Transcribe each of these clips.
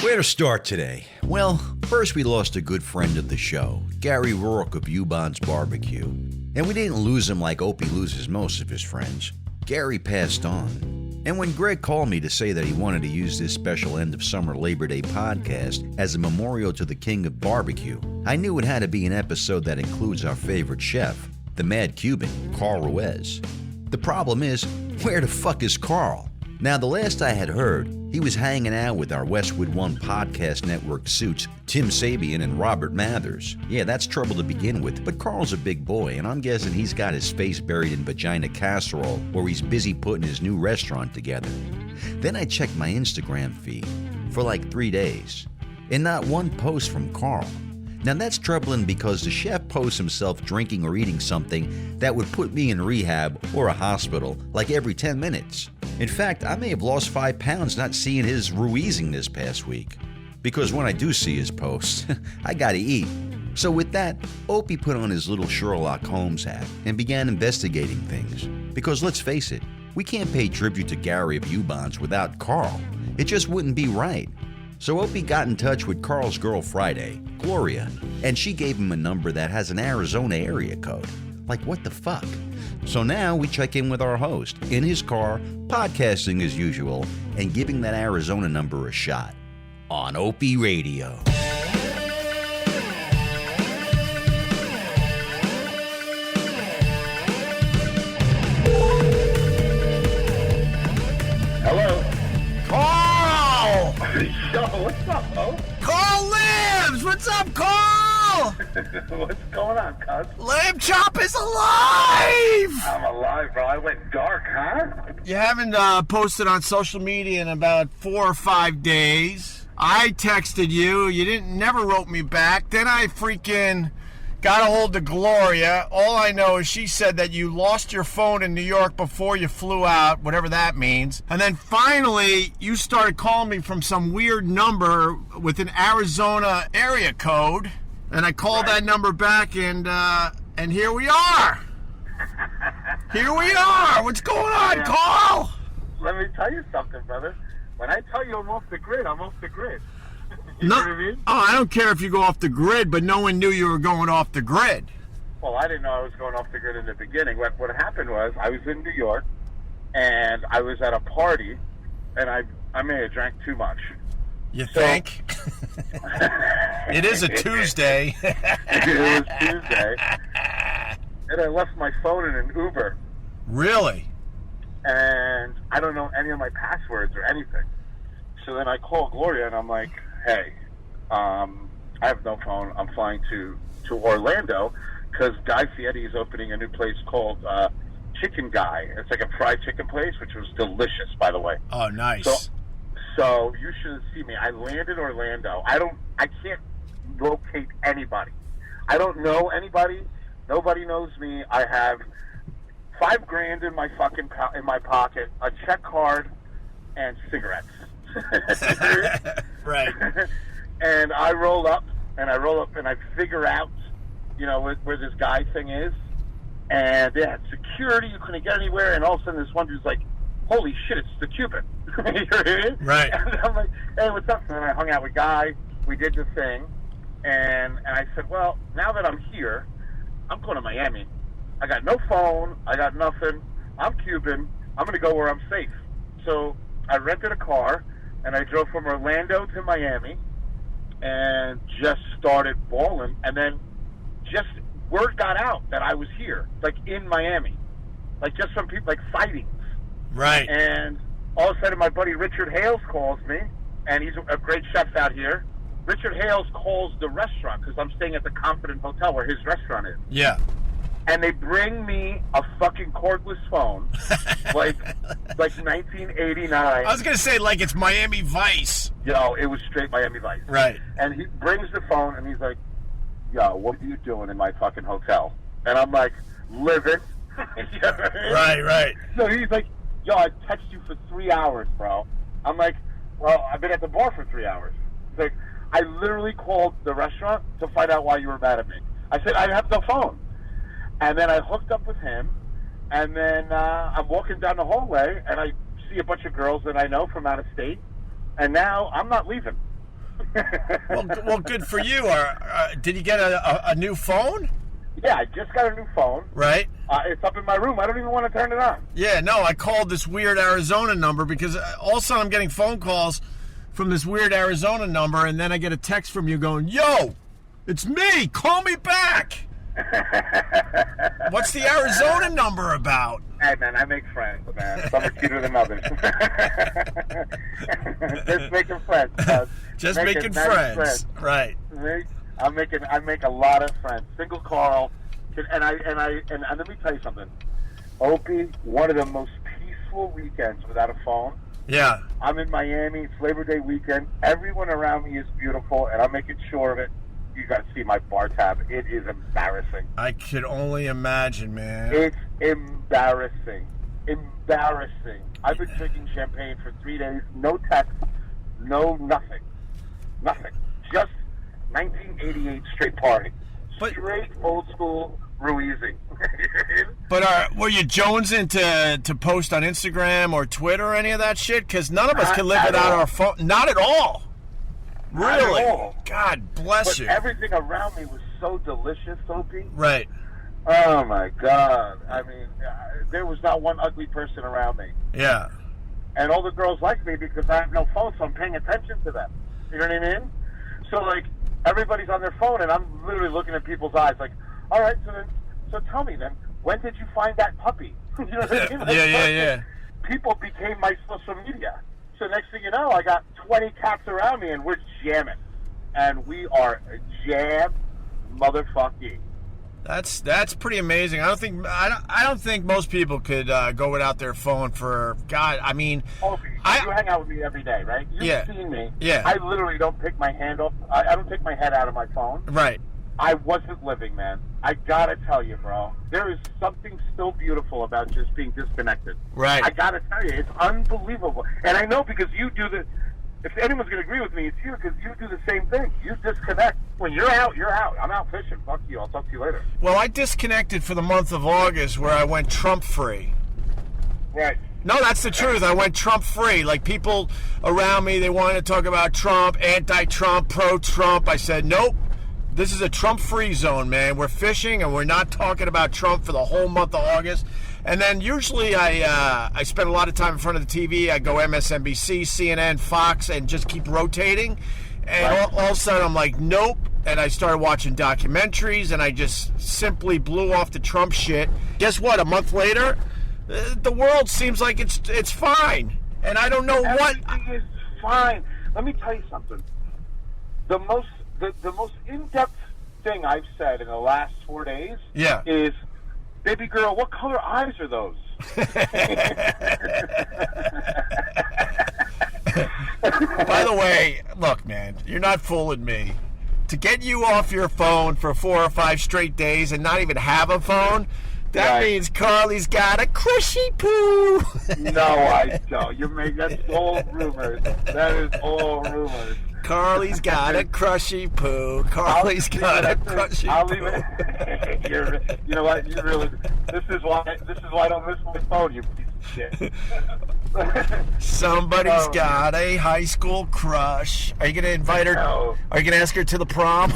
Where to start today? Well, first we lost a good friend of the show, Garry Roark of Ubon's BBQ. And we didn't lose him like Opie loses most of his friends. Garry passed on. And when Greg called me to say that he wanted to use this special end of summer Labor Day podcast as a memorial to the king of barbecue, I knew it had to be an episode that includes our favorite chef, the Mad Cuban, Carl Ruiz. The problem is, where the fuck is Carl? Now, the last I had heard, he was hanging out with our Westwood One podcast network suits, Tim Sabian and Robert Mathers. Yeah, that's trouble to begin with, but Carl's a big boy, and I'm guessing he's got his face buried in vagina casserole, or he's busy putting his new restaurant together. Then I checked my Instagram feed for like 3 days, and not one post from Carl. Now that's troubling because the chef posts himself drinking or eating something that would put me in rehab or a hospital like every 10 minutes. In fact, I may have lost 5 pounds not seeing his Ruizing this past week. Because when I do see his posts, I gotta eat. So with that, Opie put on his little Sherlock Holmes hat and began investigating things. Because let's face it, we can't pay tribute to Garry of Ubon's without Carl. It just wouldn't be right. So Opie got in touch with Carl's girl Friday, Gloria, and she gave him a number that has an Arizona area code. Like, what the fuck? So now we check in with our host, in his car, podcasting as usual, and giving that Arizona number a shot. On OpieRadio. Hello? Carl! Yo, what's up, Mo? Carl lives! What's up, Carl? What's going on, cuz? Lamb Chop is alive! I'm alive, bro. I went dark, huh? You haven't posted on social media in about 4 or 5 days. I texted you. You never wrote me back. Then I freaking got a hold of Gloria. All I know is she said that you lost your phone in New York before you flew out, whatever that means. And then finally, you started calling me from some weird number with an Arizona area code. And I called that number back, and here we are. Here we are. What's going on, Carl? Let me tell you something, brother. When I tell you I'm off the grid, I'm off the grid. You know what I mean? Oh, I don't care if you go off the grid, but no one knew you were going off the grid. Well, I didn't know I was going off the grid in the beginning. What happened was I was in New York, and I was at a party, and I may have drank too much. You think? It is a Tuesday. It was Tuesday. And I left my phone in an Uber. Really? And I don't know any of my passwords or anything. So then I call Gloria, and I'm like, hey, I have no phone. I'm flying to Orlando because Guy Fieri is opening a new place called Chicken Guy. It's like a fried chicken place, which was delicious, by the way. Oh, nice. So you should see me. I landed Orlando. I can't locate anybody. I don't know anybody. Nobody knows me. I have $5,000 in my in my pocket, a check card, and cigarettes. Right. And I roll up, and I figure out, where this guy thing is. And they had security. You couldn't get anywhere. And all of a sudden, this one dude's like, holy shit, it's the Cuban. You know what I mean? Right. And I'm like, hey, what's up? And then I hung out with Guy. We did the thing. And I said, well, now that I'm here, I'm going to Miami. I got no phone. I got nothing. I'm Cuban. I'm going to go where I'm safe. So I rented a car, and I drove from Orlando to Miami and just started balling. And then just word got out that I was here, like in Miami. Like just some people, like sightings. Right. And all of a sudden, my buddy Richard Hales calls me, and he's a great chef out here. Richard Hales calls the restaurant because I'm staying at the Confident Hotel where his restaurant is. Yeah. And they bring me a fucking cordless phone, like 1989. I was going to say, like it's Miami Vice. Yo, it was straight Miami Vice. Right. And he brings the phone, and he's like, yo, what are you doing in my fucking hotel? And I'm like, living. You know what I mean? Right. So he's like, yo, I texted you for 3 hours, bro. I'm like, well, I've been at the bar for 3 hours. He's like, I literally called the restaurant to find out why you were mad at me. I said, I have no phone. And then I hooked up with him, and then I'm walking down the hallway, and I see a bunch of girls that I know from out of state, and now I'm not leaving. Well, good for you. Did you get a new phone? Yeah, I just got a new phone. Right. It's up in my room. I don't even want to turn it on. Yeah, no, I called this weird Arizona number because all of a sudden I'm getting phone calls from this weird Arizona number, and then I get a text from you going, "Yo, it's me. Call me back." What's the Arizona number about? Hey, man, I make friends, man. Some are cuter than others. Just making friends. Just making friends. Right. I make a lot of friends. Single Carl, and let me tell you something. Opie, one of the most peaceful weekends without a phone. Yeah. I'm in Miami. It's Labor Day weekend. Everyone around me is beautiful, and I'm making sure of it. You got to see my bar tab. It is embarrassing. I could only imagine, man. It's embarrassing. Embarrassing. I've been drinking champagne for 3 days. No text. No nothing. Nothing. Just 1988 straight party. Straight old school Ruizing. But were you jonesing to post on Instagram or Twitter or any of that shit? Because none of us can live without our phone. Not at all. Really? Not at all. God bless you. Everything around me was so delicious, Opie. Right. Oh, my God. I mean, there was not one ugly person around me. Yeah. And all the girls like me because I have no phone, so I'm paying attention to them. You know what I mean? So, like, everybody's on their phone, and I'm literally looking at people's eyes like, all right, so tell me then, when did you find that puppy? You know what I mean? Like, yeah. People became my social media. So next thing you know, I got 20 cats around me, and we're jamming. And we are jam motherfucking. That's pretty amazing. I don't think most people could go without their phone for God. I mean, Opie, you hang out with me every day, right? You've seen me. Yeah. I literally don't pick my hand off. I don't take my head out of my phone. Right. I wasn't living, man. I gotta tell you, bro. There is something still beautiful about just being disconnected. Right. I gotta tell you, it's unbelievable. And I know because you do the. If anyone's gonna agree with me, it's you because you do the same thing. You disconnect. When you're out, you're out. I'm out fishing. Fuck you. I'll talk to you later. Well, I disconnected for the month of August where I went Trump free. Right. No, that's the truth. I went Trump free. Like, people around me, they wanted to talk about Trump, anti-Trump, pro-Trump. I said, nope. This is a Trump-free zone, man. We're fishing, and we're not talking about Trump for the whole month of August. And then usually I spend a lot of time in front of the TV. I go MSNBC, CNN, Fox, and just keep rotating. And all of a sudden, I'm like, nope. And I started watching documentaries, and I just simply blew off the Trump shit. Guess what? A month later, the world seems like it's fine. And I don't know what... Everything is fine. Let me tell you something. The most in-depth thing I've said in the last 4 days is, baby girl, what color eyes are those? By the way, look, man, you're not fooling me. To get you off your phone for 4 or 5 straight days and not even have a phone, that means Carly's got a crushy poo. No, I don't. That's all rumors. That is all rumors. Carly's got a crushy poo. Carly's got a crushy poo. I'll leave it. You know what? You really. This is why I don't miss my phone. You piece of shit. Somebody's got a high school crush. Are you gonna invite her? No. Are you gonna ask her to the prom?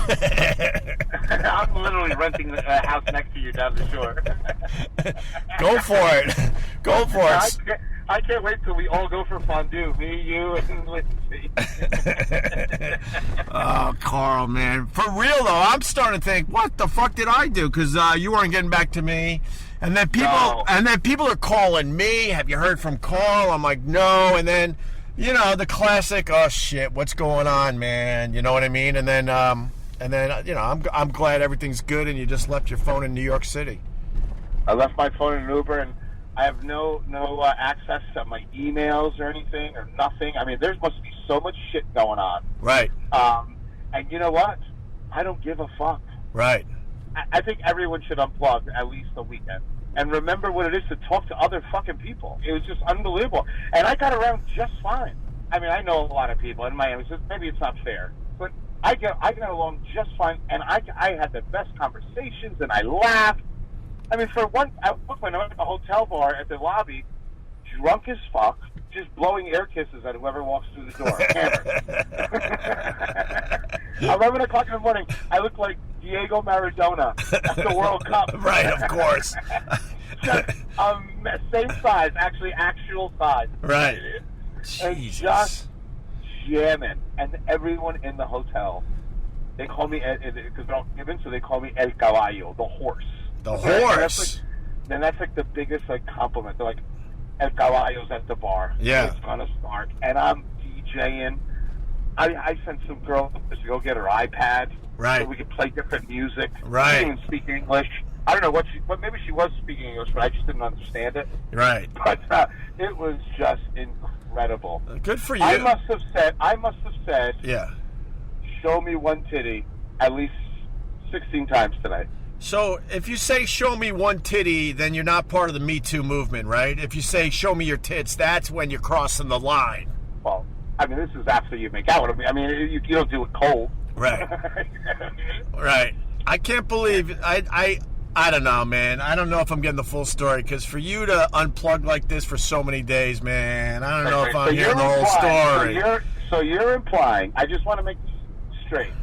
I'm literally renting the house next to you down the shore. Go for it. Go for it. I can't wait till we all go for fondue. Me, you, and Lindsay. Oh, Carl, man. For real, though, I'm starting to think, what the fuck did I do? Because you weren't getting back to me. And then people are calling me. Have you heard from Carl? I'm like, no. And then, the classic, oh, shit, what's going on, man? You know what I mean? And then I'm glad everything's good and you just left your phone in New York City. I left my phone in an Uber, and I have no access to my emails or anything or nothing. I mean, there must be so much shit going on. Right. And you know what? I don't give a fuck. Right. I think everyone should unplug at least a weekend and remember what it is to talk to other fucking people. It was just unbelievable. And I got around just fine. I mean, I know a lot of people in Miami, so maybe it's not fair. But I got along just fine, and I had the best conversations, and I laughed. I mean, for one, I went at the hotel bar at the lobby, drunk as fuck, just blowing air kisses at whoever walks through the door. 11 o'clock in the morning, I look like Diego Maradona at the World Cup. Right, of course. Just same size, actually actual size. Right. And Jesus. just jamming. And everyone in the hotel, they call me, because they're all Cuban, so they call me El Caballo, the horse. The horse. And that's like the biggest compliment. They're like, El Caballo's at the bar. Yeah. It's going to start. And I'm DJing. I sent some girl to go get her iPad. Right. So we could play different music. Right. She didn't even speak English. I don't know what maybe she was speaking English, but I just didn't understand it. Right. But it was just incredible. Good for you. I must have said, yeah. Show me one titty at least 16 times tonight. So if you say show me one titty, then you're not part of the Me Too movement, right? If you say show me your tits, that's when you're crossing the line. Well, I mean, this is after you make out with me. I mean, you don't do it cold. Right. Right. I can't believe I don't know, man. I don't know if I'm getting the full story, because for you to unplug like this for so many days, man, I don't know if I'm hearing the whole story. So you're implying, I just want to make this straight,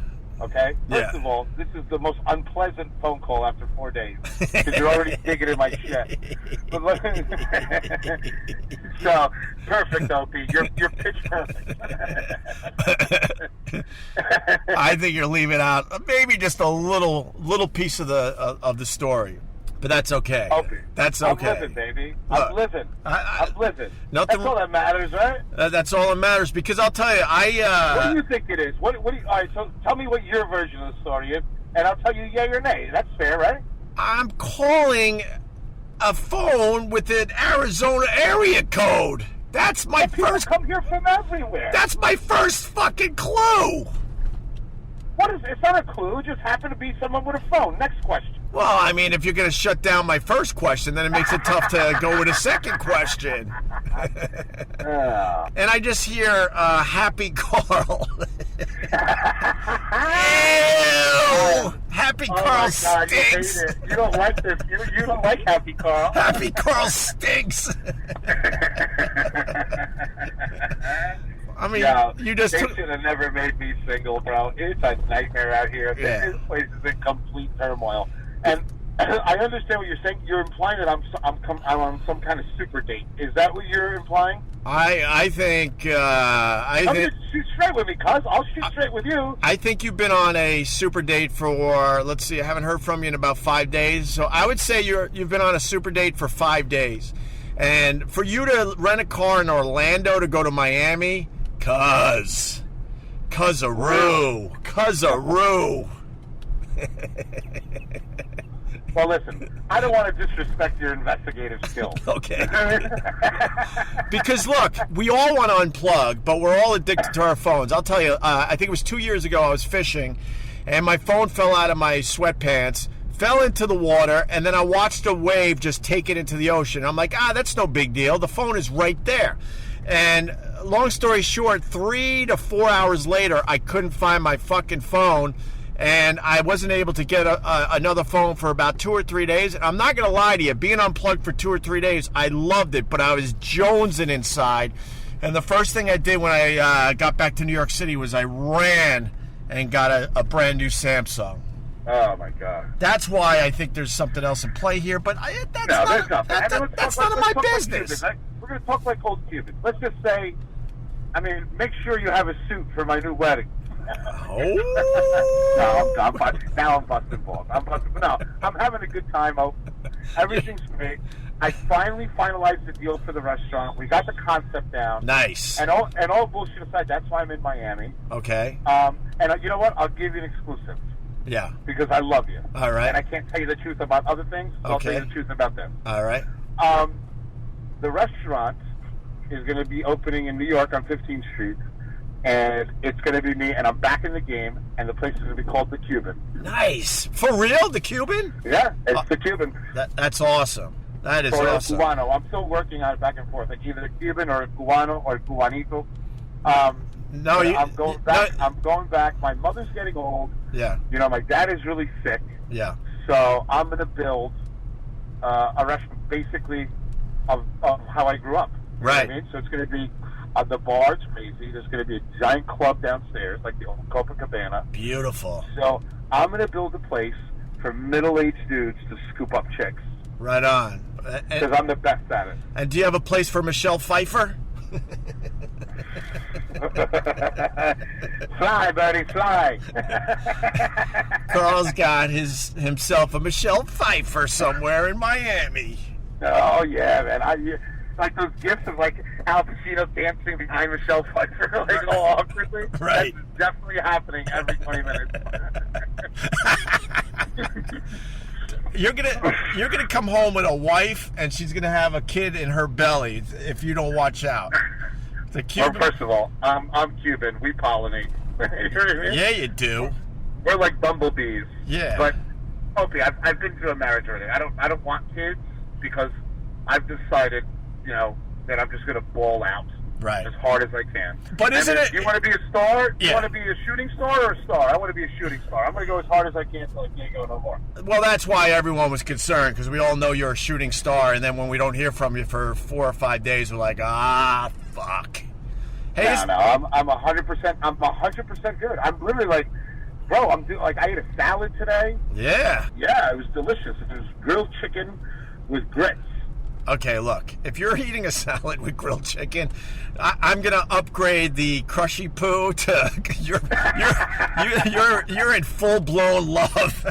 okay? First of all, this is the most unpleasant phone call after 4 days, because you're already digging in my shit. So, perfect, Opie. You're pitch perfect. I think you're leaving out maybe just a little piece of the story, but that's okay. Opie, that's okay. I'm living, baby. I'm living. I'm living. Nothing. That's all that matters, right? That's all that matters, because I'll tell you, what do you think it is? What do you? All right, so tell me what your version of the story is, and I'll tell you yay or nay. That's fair, right? I'm calling a phone with an Arizona area code. That's my first. Come here from everywhere. That's my first fucking clue. What is? It's not a clue. It just happened to be someone with a phone. Next question. Well, I mean, if you're going to shut down my first question, then it makes it tough to go with a second question. And I just hear Happy Carl. Ew! Happy Carl God, stinks. You hate it. You don't like this. You don't like Happy Carl. Happy Carl stinks. I mean, you just they should have never made me single, bro. It's a nightmare out here. Yeah. This place is in complete turmoil. And I understand what you're saying. You're implying that I'm on some kind of super date. Is that what you're implying? I think shoot straight with me, cuz. I'll shoot straight with you. I think you've been on a super date for, let's see, I haven't heard from you in about 5 days. So I would say you've been on a super date for 5 days. And for you to rent a car in Orlando to go to Miami, cuz-a-roo. Well, listen, I don't want to disrespect your investigative skills. Okay. Because, look, we all want to unplug, but we're all addicted to our phones. I'll tell you, I think it was 2 years ago I was fishing, and my phone fell out of my sweatpants, fell into the water, and then I watched a wave just take it into the ocean. I'm like, that's no big deal. The phone is right there. And long story short, 3 to 4 hours later, I couldn't find my fucking phone. And I wasn't able to get another phone for about 2 or 3 days. And I'm not going to lie to you, being unplugged for 2 or 3 days, I loved it, but I was jonesing inside. And the first thing I did when I got back to New York City was I ran and got a brand new Samsung. Oh, my God. That's why I think there's something else in play here, but that's none of my business. We're going to talk like old Cubans. Let's just say, make sure you have a suit for my new wedding. Oh. I'm busting balls. I'm having a good time. Everything's great. I finally finalized the deal for the restaurant. We got the concept down. Nice. And all bullshit aside, that's why I'm in Miami. Okay. And you know what? I'll give you an exclusive. Yeah. Because I love you. All right. And I can't tell you the truth about other things, so I'll tell you the truth about them. All right. The restaurant is going to be opening in New York on 15th Street. And it's going to be me, and I'm back in the game, and the place is going to be called The Cuban. Nice. For real? The Cuban? Yeah, it's The Cuban. That's awesome. That is awesome. Cubano. I'm still working on it back and forth, like either The Cuban or Cubano or Cubanito. I'm going back. I'm going back. My mother's getting old. Yeah. My dad is really sick. Yeah. So I'm going to build a restaurant basically of how I grew up. Right. You know what I mean? So it's going to be The bar, it's crazy. There's going to be a giant club downstairs, like the old Copacabana. Beautiful. So I'm going to build a place for middle-aged dudes to scoop up chicks. Right on. Because I'm the best at it. And do you have a place for Michelle Pfeiffer? Fly, buddy, fly. Carl's got himself a Michelle Pfeiffer somewhere in Miami. Oh, yeah, man. Like those gifs of, like, Al Pacino dancing behind Michelle Pfeiffer, like, all awkwardly. Right. That's definitely happening every 20 minutes. You're gonna come home with a wife, and she's gonna have a kid in her belly if you don't watch out. The Cuban. Well, first of all, I'm Cuban. We pollinate. You know what I mean? Yeah, you do. We're like bumblebees. Yeah. But Opie, I've been through a marriage already. I don't want kids because I've decided, that I'm just gonna ball out. Right. As hard as I can. But isn't it? You want to be a star? Yeah. You want to be a shooting star or a star? I want to be a shooting star. I'm going to go as hard as I can until I can't go no more. Well, that's why everyone was concerned, because we all know you're a shooting star, and then when we don't hear from you for 4 or 5 days, we're like, fuck. Hey, No, I'm 100%. I'm 100% good. I'm literally like, bro. I ate a salad today. Yeah. Yeah, it was delicious. It was grilled chicken with grits. Okay, look, if you're eating a salad with grilled chicken, I'm gonna upgrade the crushy poo to you're in full blown love.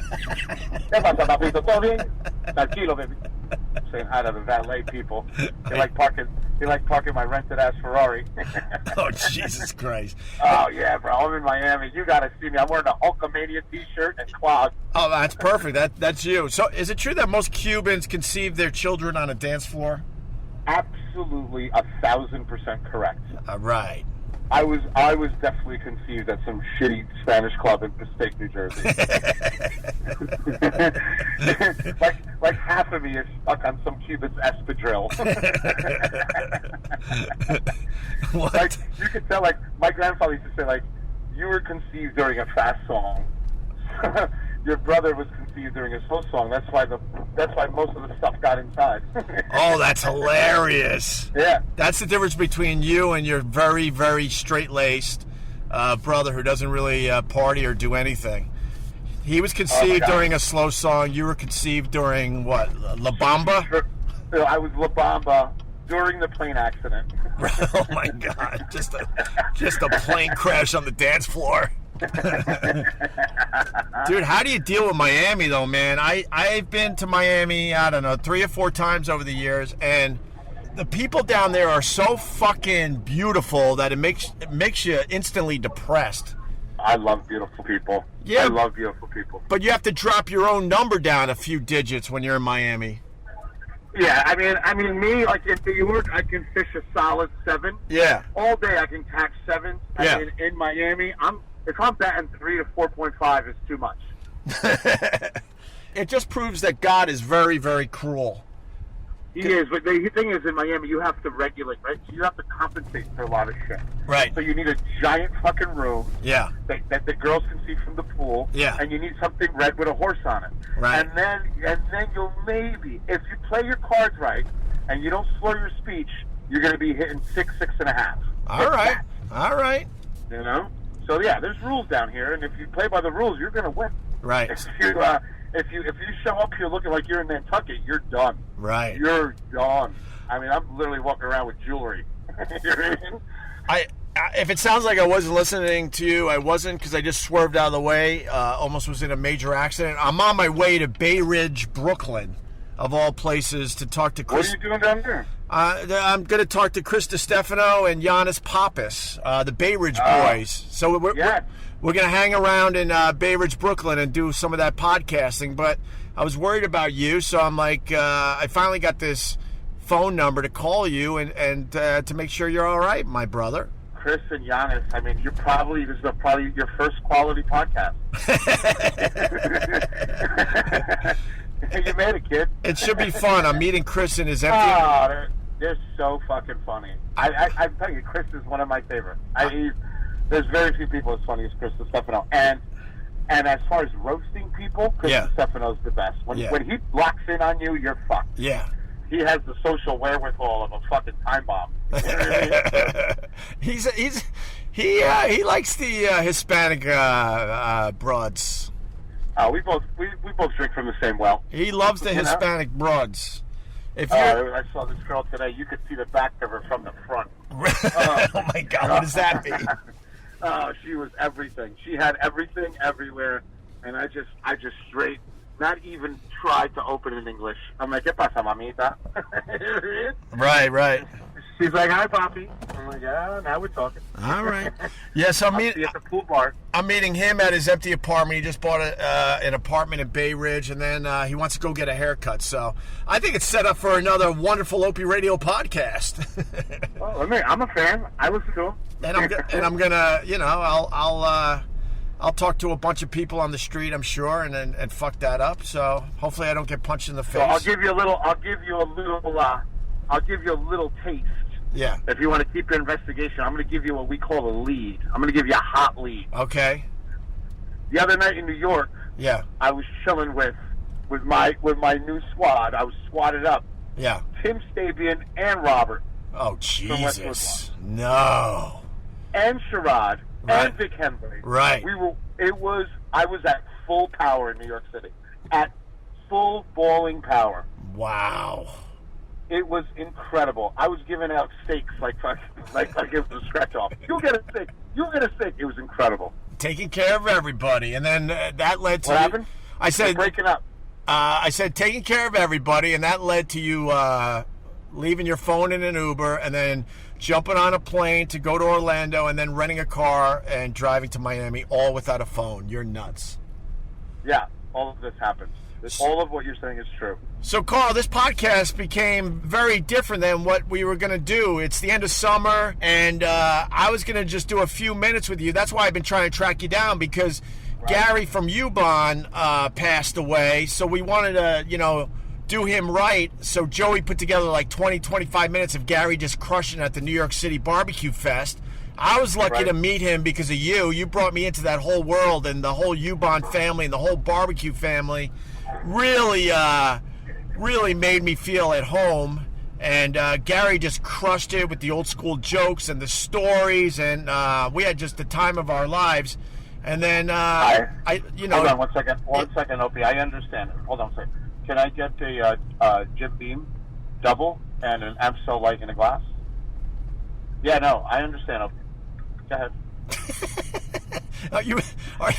Tranquilo, baby. Saying hi to the valet people. They like parking my rented ass Ferrari. Oh, Jesus Christ. Oh yeah, bro. I'm in Miami. You gotta see me. I'm wearing a Hulkamania t-shirt and clogs. Oh, that's perfect. That's you. So, is it true that most Cubans conceive their children on a dance floor? Absolutely, 1,000% correct. Right. I was definitely conceived at some shitty Spanish club in Passaic, New Jersey. like half of me is stuck on some Cuban's espadrille. What? Like you could tell. Like my grandfather used to say, like you were conceived during a fast song. Your brother was conceived during a slow song. That's why most of the stuff got inside. Oh, that's hilarious. Yeah. That's the difference between you and your very, very straight-laced brother who doesn't really party or do anything. He was conceived during a slow song. You were conceived during, what, La Bamba? I was La Bamba during the plane accident. Oh, my God. Just a plane crash on the dance floor. Dude, how do you deal with Miami, though, man? I've been to Miami, I don't know, 3 or 4 times over the years, and the people down there are so fucking beautiful that it makes you instantly depressed. I love beautiful people. Yeah. I love beautiful people. But you have to drop your own number down a few digits when you're in Miami. Yeah, I mean, me, like in New York, I can fish a solid 7. Yeah. All day I can catch 7s. Yeah. I mean, in Miami, if I'm batting 3 to 4.5, it's too much. It just proves that God is very, very cruel. He is, but the thing is, in Miami, you have to regulate, right? So you have to compensate for a lot of shit. Right. So you need a giant fucking room. Yeah. That the girls can see from the pool. Yeah. And you need something red with a horse on it. Right. And then you'll maybe, if you play your cards right and you don't slur your speech, you're going to be hitting 6.5. All right. All right. You know? So yeah, there's rules down here, and if you play by the rules, you're going to win. Right. If you show up here looking like you're in Nantucket, you're done. Right. You're done. I mean, I'm literally walking around with jewelry. You know what I mean? If it sounds like I wasn't listening to you, I wasn't, because I just swerved out of the way. Almost was in a major accident. I'm on my way to Bay Ridge, Brooklyn, of all places, to talk to Chris. What are you doing down there? I'm going to talk to Chris DiStefano and Giannis Pappas, the Bay Ridge boys. So we're going to hang around in Bay Ridge, Brooklyn, and do some of that podcasting. But I was worried about you, so I'm like, I finally got this phone number to call you and to make sure you're all right, my brother. Chris and Giannis, I mean, this is probably your first quality podcast. You made it, kid. It should be fun. I'm meeting Chris in his empty... Oh, they're so fucking funny. I'm telling you, Chris is one of my favorites. There's very few people as funny as Chris DiStefano. And as far as roasting people, Chris DiStefano's the best. When he locks in on you, you're fucked. Yeah. he has the social wherewithal of a fucking time bomb. You know what I mean? He likes the Hispanic broads. We both drink from the same well. He loves the Hispanic broads. I saw this girl today. You could see the back of her from the front. Oh my God! What does that mean? She was everything. She had everything everywhere, and I just straight, not even tried to open in English. I'm like, ¿Qué pasa, mamita? Right. She's like, "Hi, Poppy." I'm like, "Yeah, now we're talking." All right. Yes, I'll see you at the pool bar. I'm meeting him at his empty apartment. He just bought an apartment in Bay Ridge, and then he wants to go get a haircut. So I think it's set up for another wonderful OpieRadio podcast. Well, I'm a fan. I listen to him. And I'm gonna, I'll talk to a bunch of people on the street, I'm sure, and fuck that up. So hopefully I don't get punched in the face. So I'll give you a little taste. Yeah. If you want to keep your investigation, I'm going to give you what we call a lead. I'm going to give you a hot lead. Okay. The other night in New York, yeah, I was chilling with my new squad. I was squatted up. Yeah. Tim Stabian and Robert. Oh Jesus! No. And Sherrod right. and Vic Henry. Right. I was at full power in New York City. At full balling power. Wow. It was incredible. I was giving out steaks like it was a scratch off. You'll get a steak. It was incredible. Taking care of everybody, and then that led to what happened? I said We're breaking up. I said taking care of everybody, and that led to you leaving your phone in an Uber, and then jumping on a plane to go to Orlando, and then renting a car and driving to Miami, all without a phone. You're nuts. Yeah, all of this happens. All of what you're saying is true. So, Carl, this podcast became very different than what we were going to do. It's the end of summer, and I was going to just do a few minutes with you. That's why I've been trying to track you down, because Garry from Ubon passed away, so we wanted to, do him right. So Joey put together like 20, 25 minutes of Garry just crushing at the New York City BBQ Fest. I was lucky to meet him because of you. You brought me into that whole world, and the whole Ubon family and the whole barbecue family really made me feel at home. And Garry just crushed it with the old school jokes and the stories, and we had just the time of our lives. And then hold on one second, Opie. I understand. Hold on a second. Can I get a Jim Beam double and an Amstel Light in a glass? Yeah, no, I understand, Opie. Go ahead. Are you? Oh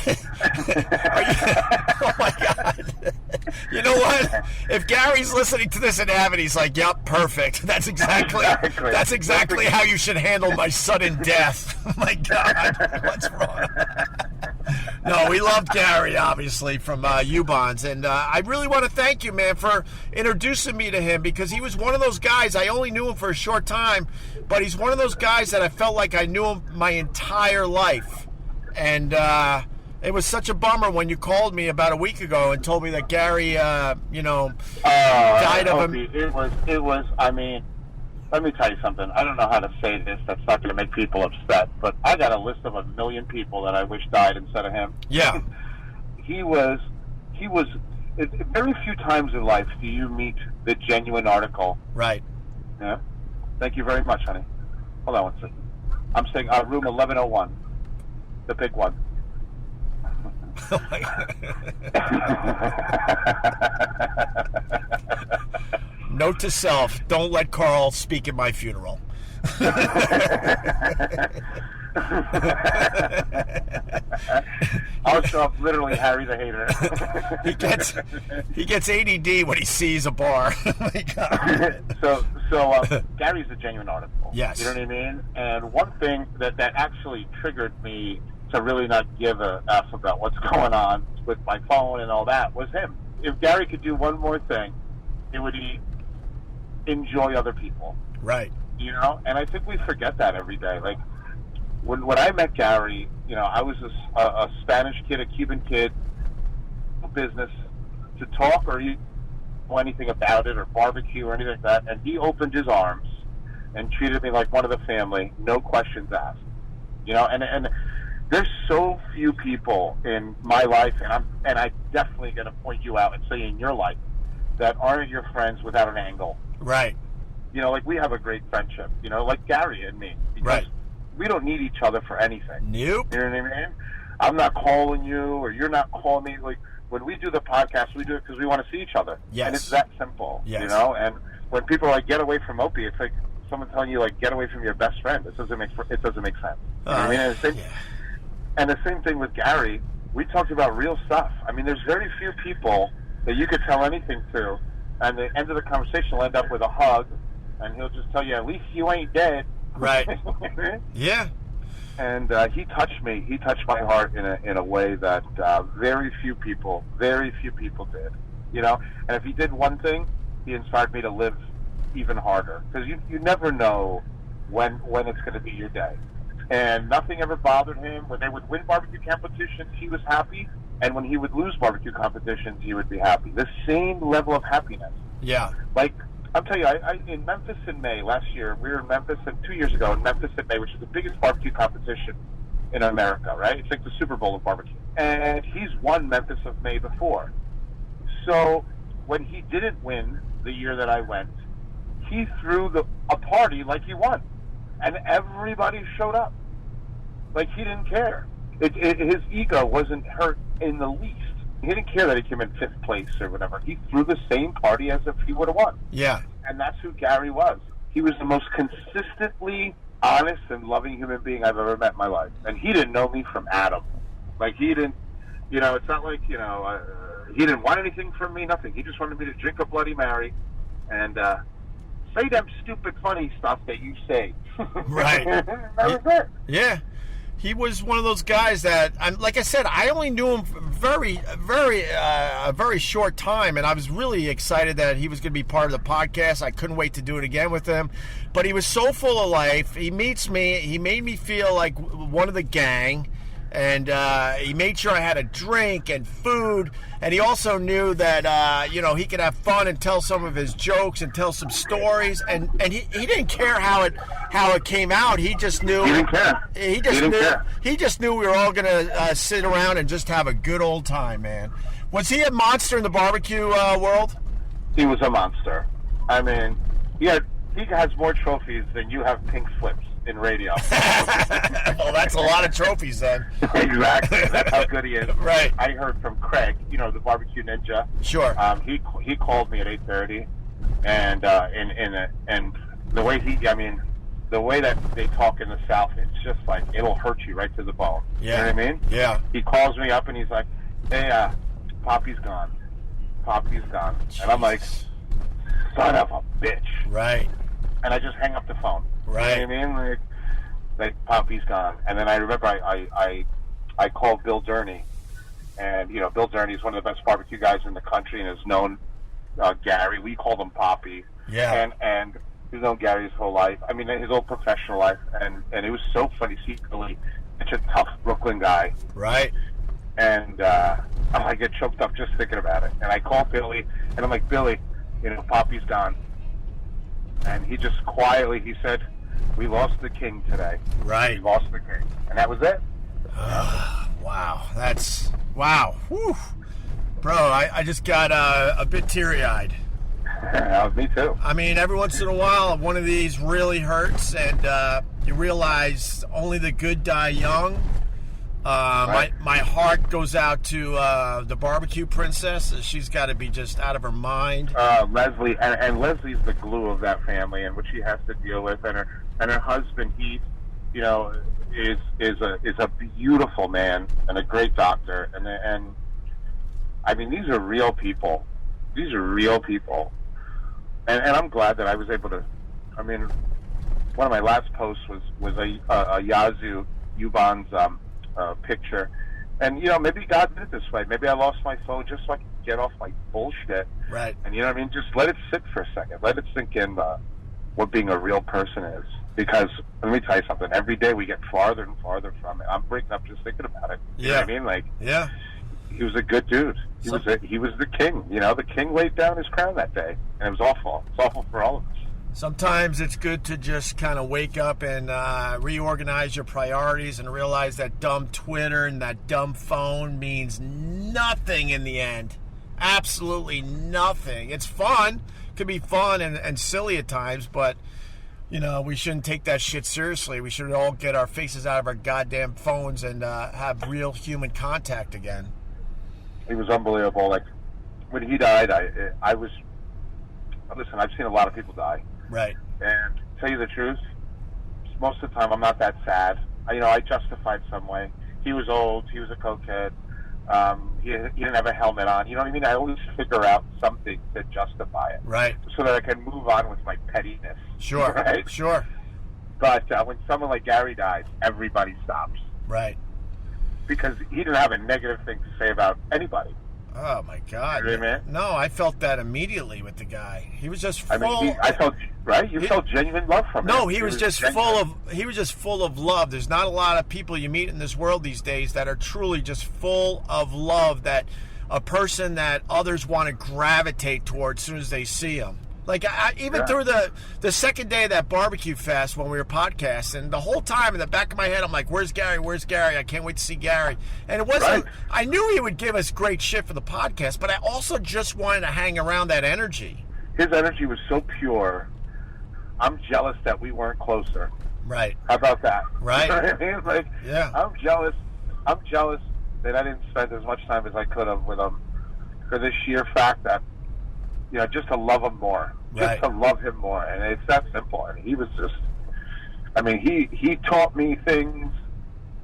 my God! You know what? If Gary's listening to this in heaven, he's like, "Yep, perfect. That's exactly how you should handle my sudden death." Oh my God, what's wrong? No, we loved Garry, obviously, from Ubon's, and I really want to thank you, man, for introducing me to him, because he was one of those guys. I only knew him for a short time, but he's one of those guys that I felt like I knew him my entire life. And it was such a bummer when you called me about a week ago and told me that Garry, died of him. It was. I mean, let me tell you something. I don't know how to say this. That's not going to make people upset. But I got a list of 1 million people that I wish died instead of him. Yeah. He was. Very few times in life do you meet the genuine article. Right. Yeah. Thank you very much, honey. Hold on one second. I'm saying room 1101. The big one. Oh my God. Note to self: don't let Carl speak at my funeral. I'll show up literally Harry the Hater. he gets ADD when he sees a bar. Oh my God. So Gary's a genuine article. Yes. You know what I mean? And one thing that actually triggered me to really not give a F about what's going on with my phone and all that was him. If Garry could do one more thing, it would be enjoy other people. Right. And I think we forget that every day. Like, when I met Garry, I was a Spanish kid, a Cuban kid, business to talk or know anything about it or barbecue or anything like that, and he opened his arms and treated me like one of the family, no questions asked. And there's so few people in my life, and I'm definitely going to point you out and say in your life, that aren't your friends without an angle. Right. You know, like we have a great friendship, you know, like Gary and me. Because Right. we don't need each other for anything. Nope. You know what I mean? I'm not calling you or you're not calling me. Like, when we do the podcast, we do it because we want to see each other. Yes. And it's that simple, Yes. you know? And when people are like, get away from Opie, it's like someone telling you, like, get away from your best friend. It doesn't make sense. You know what I mean? And the same thing with Gary. We talked about real stuff. I mean, there's very few people that you could tell anything to, and the end of the conversation will end up with a hug, and he'll just tell you, at least you ain't dead. Right. Yeah. And he touched me. He touched my heart in a way that very few people did. You know, and if he did one thing, he inspired me to live even harder, because you never know when it's going to be your day. And nothing ever bothered him. When they would win barbecue competitions, he was happy, and when he would lose barbecue competitions, he would be happy. The same level of happiness. Yeah. Like, I'll tell you, I in Memphis in May last year, we were in Memphis, and 2 years ago in Memphis in May, which is the biggest barbecue competition in America, right? It's like the Super Bowl of barbecue. And he's won Memphis of May before. So when he didn't win the year that I went, he threw a party like he won. And everybody showed up. Like, he didn't care. His ego wasn't hurt in the least. He didn't care that he came in 5th place or whatever. He threw the same party as if he would have won. Yeah. And that's who Gary was. He was the most consistently honest and loving human being I've ever met in my life. And he didn't know me from Adam. Like, he didn't, you know, it's not like, you know, he didn't want anything from me, nothing. He just wanted me to drink a Bloody Mary and say them stupid funny stuff that you say. Right. That was it. Yeah. He was one of those guys that, like I said, I only knew him a very short time, and I was really excited that he was going to be part of the podcast. I couldn't wait to do it again with him. But he was so full of life. He meets me. He made me feel like one of the gang, and he made sure I had a drink and food. And he also knew that, you know, he could have fun and tell some of his jokes and tell some stories. And he didn't care how it came out. He just knew. He didn't care. He just knew we were all going to sit around and just have a good old time, man. Was he a monster in the barbecue world? He was a monster. I mean, he has more trophies than you have pink slips in radio. Well, that's a lot of trophies then. Exactly. That's how good he is. Right. I heard from Craig, you know, the barbecue ninja. Sure. He called me at 8:30, and the way the way that they talk in the South, it's just like it'll hurt you right to the bone. Yeah. You know what I mean? Yeah. He calls me up and he's like, "Hey, Poppy's gone. Poppy's gone." Jeez. And I'm like, "Son of a bitch!" Right. And I just hang up the phone. Right. You know what I mean? Like Poppy's gone. And then I remember I called Bill Durney, and you know, Bill Durney is one of the best barbecue guys in the country and has known Gary. We called him Poppy. Yeah. And he's known Gary his whole life. I mean, his whole professional life. And it was so funny to see Billy, such a tough Brooklyn guy. Right. And I get choked up just thinking about it. And I call Billy, and I'm like, "Billy, you know, Poppy's gone." And he just quietly, he said, "We lost the king today." Right. We lost the king. And that was it. Wow. Wow. Whew. Bro, I just got a bit teary-eyed. Me too. I mean, every once in a while, one of these really hurts, and you realize only the good die young. Right. My heart goes out to the barbecue princess. She's got to be just out of her mind. Leslie, and Leslie's the glue of that family, and what she has to deal with, and her husband, Heath, you know, is a beautiful man and a great doctor, and I mean, these are real people. These are real people, and I'm glad that I was able to. I mean, one of my last posts was a Yazoo Ubon's picture, and you know, maybe God did it this way. Maybe I lost my phone just so I could get off my bullshit. Right. And you know what I mean? Just let it sit for a second. Let it sink in what being a real person is. Because let me tell you something. Every day we get farther and farther from it. I'm breaking up just thinking about it. You know what I mean? Like, yeah. He was a good dude. He was the king. You know, the king laid down his crown that day, and it was awful. It's awful for all of us. Sometimes it's good to just kind of wake up and reorganize your priorities and realize that dumb Twitter and that dumb phone means nothing in the end. absolutely nothing. It's fun. It can be fun and silly at times, but, you know, we shouldn't take that shit seriously. We should all get our faces out of our goddamn phones and have real human contact again. He was unbelievable. Like, when he died, I was... Listen, I've seen a lot of people die. Right. And to tell you the truth, most of the time I'm not that sad. I justified some way. He was old. He was a cokehead. He didn't have a helmet on. You know what I mean? I always figure out something to justify it. Right. So that I can move on with my pettiness. Sure. Right? Sure. But when someone like Garry dies, everybody stops. Right. Because he didn't have a negative thing to say about anybody. Oh my God! You know what I mean? No, I felt that immediately with the guy. He was just full. I felt right. You felt genuine love from him. No, he was just full of love. There's not a lot of people you meet in this world these days that are truly just full of love. That a person that others want to gravitate towards as soon as they see him. Like even through the second day of that barbecue fest when we were podcasting, the whole time in the back of my head, I'm like, "Where's Garry? Where's Garry? I can't wait to see Garry." And it wasn't. Right. I knew he would give us great shit for the podcast, but I also just wanted to hang around that energy. His energy was so pure. I'm jealous that we weren't closer. Right. How about that? Right. You know what I mean? Like, yeah. I'm jealous that I didn't spend as much time as I could have with him for the sheer fact that, you know, just to love him more, just to love him more, and it's that simple. And he was just, I mean, he taught me things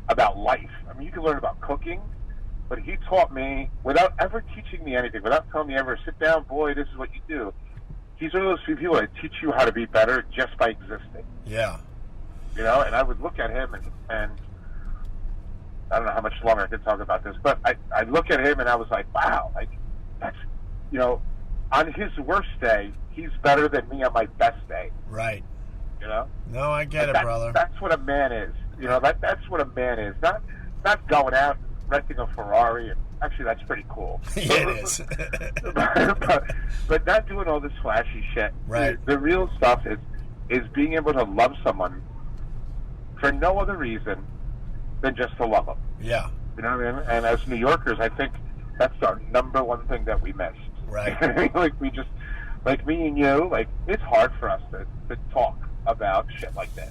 about life. I mean, you can learn about cooking, but he taught me without ever teaching me anything, without telling me ever, sit down, boy, this is what you do. He's one of those few people that teach you how to be better just by existing. Yeah. You know, and I would look at him and I don't know how much longer I could talk about this, but I look at him and I was like, wow, like that's, you know, on his worst day, he's better than me on my best day. Right. You know? No, I get it, brother. That's what a man is. You know, that's what a man is. Not going out renting a Ferrari. And actually, that's pretty cool. Yeah, it is. but not doing all this flashy shit. Right. The real stuff is being able to love someone for no other reason than just to love them. Yeah. You know what I mean? And as New Yorkers, I think that's our number one thing that we missed. Right. Like we just, like me and you, like it's hard for us to talk about shit like this.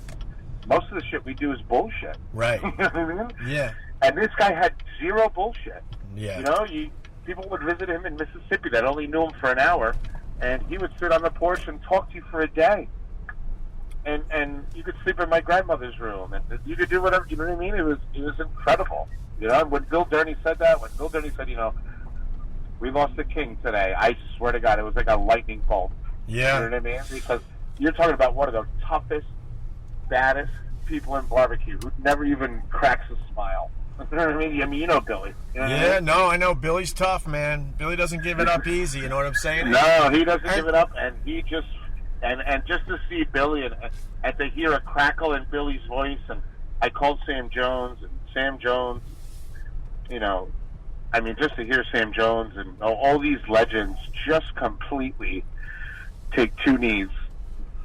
Most of the shit we do is bullshit. Right. You know what I mean? Yeah. And this guy had zero bullshit. Yeah. You know, people would visit him in Mississippi that only knew him for an hour, and he would sit on the porch and talk to you for a day. And you could sleep in my grandmother's room, and you could do whatever. You know what I mean? It was incredible. You know, and when Bill Durney said, you know, we lost the king today, I swear to God, it was like a lightning bolt. Yeah. You know what I mean? Because you're talking about one of the toughest, baddest people in barbecue who never even cracks a smile. You know what I mean? You know Billy. You know what I mean? No, I know. Billy's tough, man. Billy doesn't give it up easy, you know what I'm saying? No, he doesn't give it up, and he just... And just to see Billy and to hear a crackle in Billy's voice, and I called Sam Jones, and Sam Jones, you know, I mean, just to hear Sam Jones and all these legends just completely take two knees.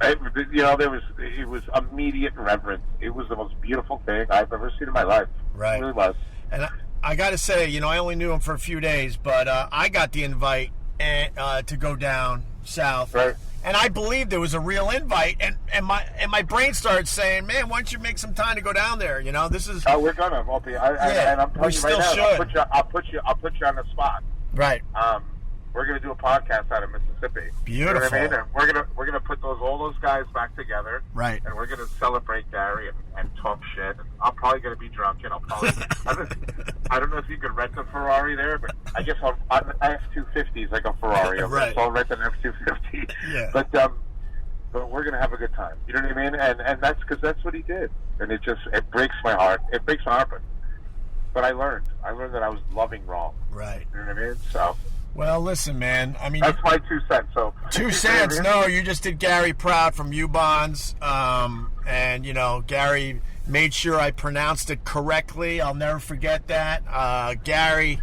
You know, it was immediate reverence. It was the most beautiful thing I've ever seen in my life. Right. It really was. And I got to say, you know, I only knew him for a few days, but I got the invite to go down south. Right. And I believed there was a real invite, and my brain started saying, "Man, why don't you make some time to go down there?" You know, this is. Oh, we're gonna, Opie. And I'm telling you right now, I'll put you on the spot. Right. We're gonna do a podcast out of Mississippi. Beautiful. You know what I mean? And we're gonna put all those guys back together. Right. And we're gonna celebrate Garry and talk shit. And I'm probably gonna be drunk, and I'll probably. I don't know if you could rent a Ferrari there, but I guess on an F-250 is like a Ferrari. Right. So I'll rent an F-250. Yeah. But we're gonna have a good time. You know what I mean? And that's because that's what he did. And it breaks my heart. It breaks my heart, but I learned that I was loving wrong. Right. You know what I mean? So. Well, listen, man. I mean, that's my 2 cents. So 2 cents. No, you just did Garry proud from Ubon's, and you know, Garry made sure I pronounced it correctly. I'll never forget that. Garry,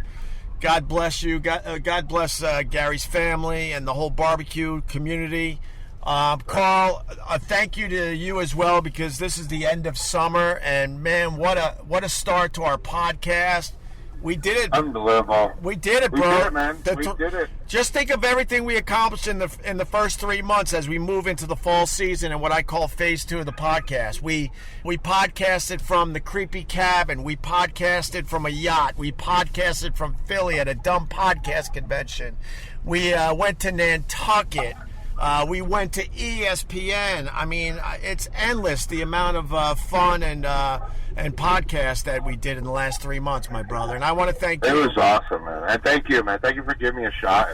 God bless you. God bless Gary's family and the whole barbecue community. Carl, a thank you to you as well, because this is the end of summer, and man, what a start to our podcast. We did it. Unbelievable. We did it, bro. We did it, man. We did it. Just think of everything we accomplished in the first 3 months as we move into the fall season and what I call phase 2 of the podcast. We podcasted from the creepy cabin. We podcasted from a yacht. We podcasted from Philly at a dumb podcast convention. We went to Nantucket. We went to ESPN. I mean, it's endless the amount of fun and podcasts that we did in the last 3 months, my brother. And I want to thank you. It was awesome, man. And thank you, man. Thank you for giving me a shot.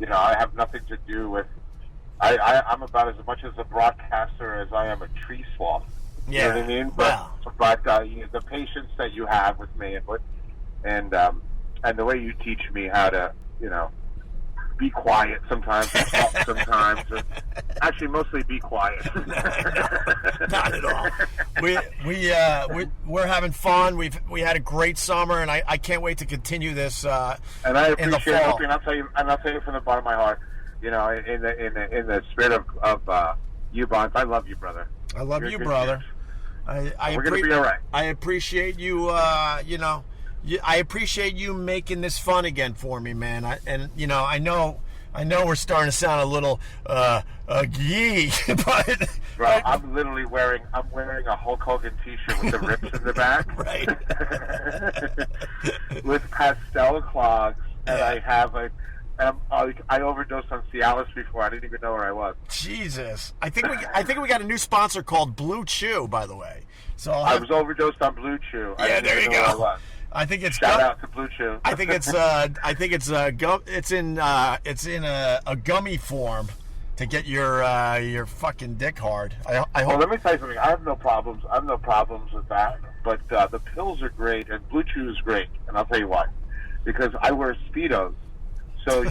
And, I have nothing to do with. I'm about as much as a broadcaster as I am a tree sloth. Yeah. You know what I mean? But the patience that you have with me and the way you teach me how to, be quiet sometimes, talk sometimes. Actually, mostly be quiet. Not at all. We're having fun. We had a great summer, and I can't wait to continue this. And I appreciate it. And I'll tell you from the bottom of my heart. In the spirit of Ubon, I love you, brother. I love you, brother. We're gonna be all right. I appreciate you. I appreciate you making this fun again for me, man. I know we're starting to sound a little geek, but bro, I'm literally wearing a Hulk Hogan T-shirt with the rips in the back, right? With pastel clogs, and I have I overdosed on Cialis before. I didn't even know where I was. Jesus, I think we got a new sponsor called Blue Chew, by the way. So I was overdosed on Blue Chew. Yeah, there you go. I think it's shout out to Blue Chew. I think it's it's in a gummy form to get your fucking dick hard. I hope. Well, let me tell you something. I have no problems. With that. But the pills are great, and Blue Chew is great, and I'll tell you why. Because I wear Speedos, so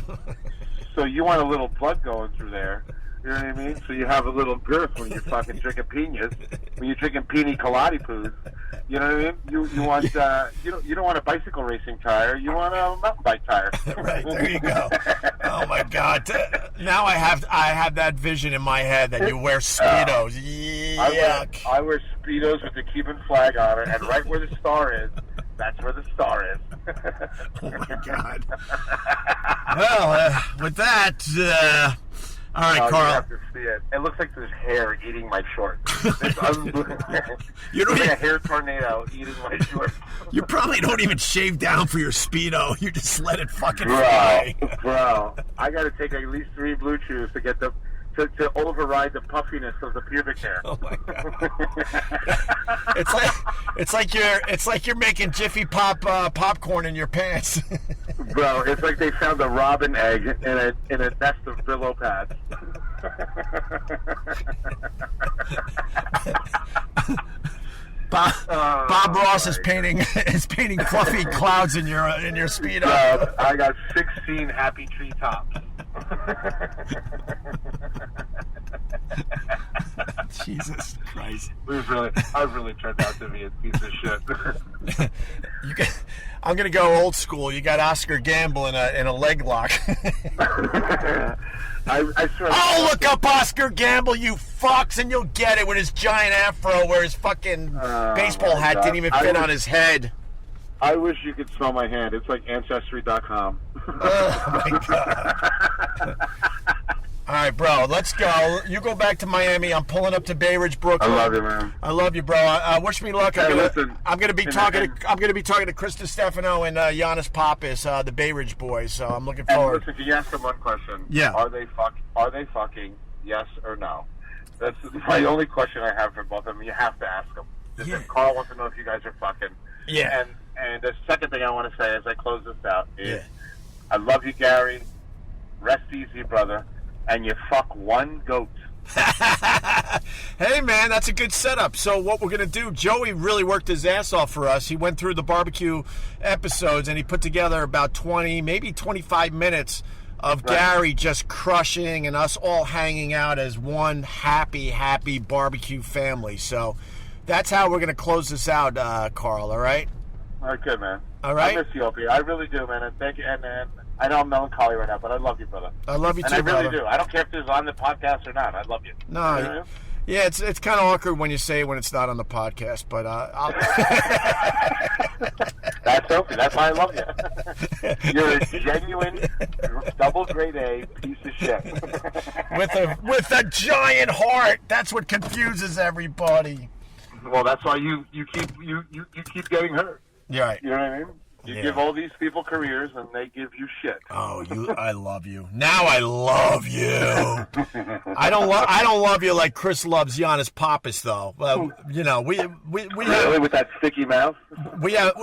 you want a little blood going through there. You know what I mean? So you have a little girth when you're fucking drinking piñas, when you're drinking pina colada poos. You know what I mean? You want you don't want a bicycle racing tire. You want a mountain bike tire. Right, there you go. Oh my God! Now I have that vision in my head that you wear Speedos. Yuck. I wear Speedos with the Cuban flag on it, and right where the star is, that's where the star is. Oh my God! Well, with that. All right, Carl. You have to see it. It looks like there's hair eating my shorts. It's unbelievable. Like a hair tornado eating my shorts. You probably don't even shave down for your Speedo. You just let it fucking fly. Bro, I got to take at least 3 Blue Chews to get to override the puffiness of the pubic hair. Oh my God! it's like you're making Jiffy Pop popcorn in your pants. Bro, it's like they found a robin egg in a nest of Brillo pads. Bob Ross is painting fluffy clouds in your Speedo. I got 16 happy tree tops. Jesus Christ! I really turned out to be a piece of shit. I'm gonna go old school. You got Oscar Gamble in a leg lock. I swear. Oh, look up Oscar Gamble, you fucks, and you'll get it with his giant afro where his fucking baseball hat didn't even fit on his head. I wish you could smell my hand. It's like Ancestry.com. Oh, my God. All right, bro, let's go. You go back to Miami. I'm pulling up to Bay Ridge, Brooklyn. I love you, man. I love you, bro. Wish me luck. I'm gonna be talking to Chris Stefano and Giannis Pappas, the Bay Ridge boys. So I'm looking forward. Listen, can you ask them one question? Yeah. Are they fucking? Yes or no? That's my only question I have for both of them. You have to ask them. Yeah. Carl wants to know if you guys are fucking. Yeah. And the second thing I want to say as I close this out is, I love you, Gary. Rest easy, brother. And you fuck one goat. Hey, man, that's a good setup. So what we're going to do, Joey really worked his ass off for us. He went through the barbecue episodes, and he put together about 20, maybe 25 minutes of Gary just crushing and us all hanging out as one happy barbecue family. So that's how we're going to close this out, Carl, all right? All right, good, man. All right? I miss you, Opie. I really do, man. And thank you. And I know I'm melancholy right now, but I love you, brother. I love you too, and I really brother. do. I don't care if this is on the podcast or not. I love you. No, you know? yeah, it's kind of awkward when you say it when it's not on the podcast, but I'll... That's Opie. That's why I love you. You're a genuine double grade A piece of shit. with a giant heart. That's what confuses everybody. Well, that's why you keep getting hurt. You're right. You know what I mean? You give all these people careers, and they give you shit. Oh, I love you. Now I love you. I don't love you like Chris loves Giannis Pappas, though. You know, we really with that sticky mouth. We have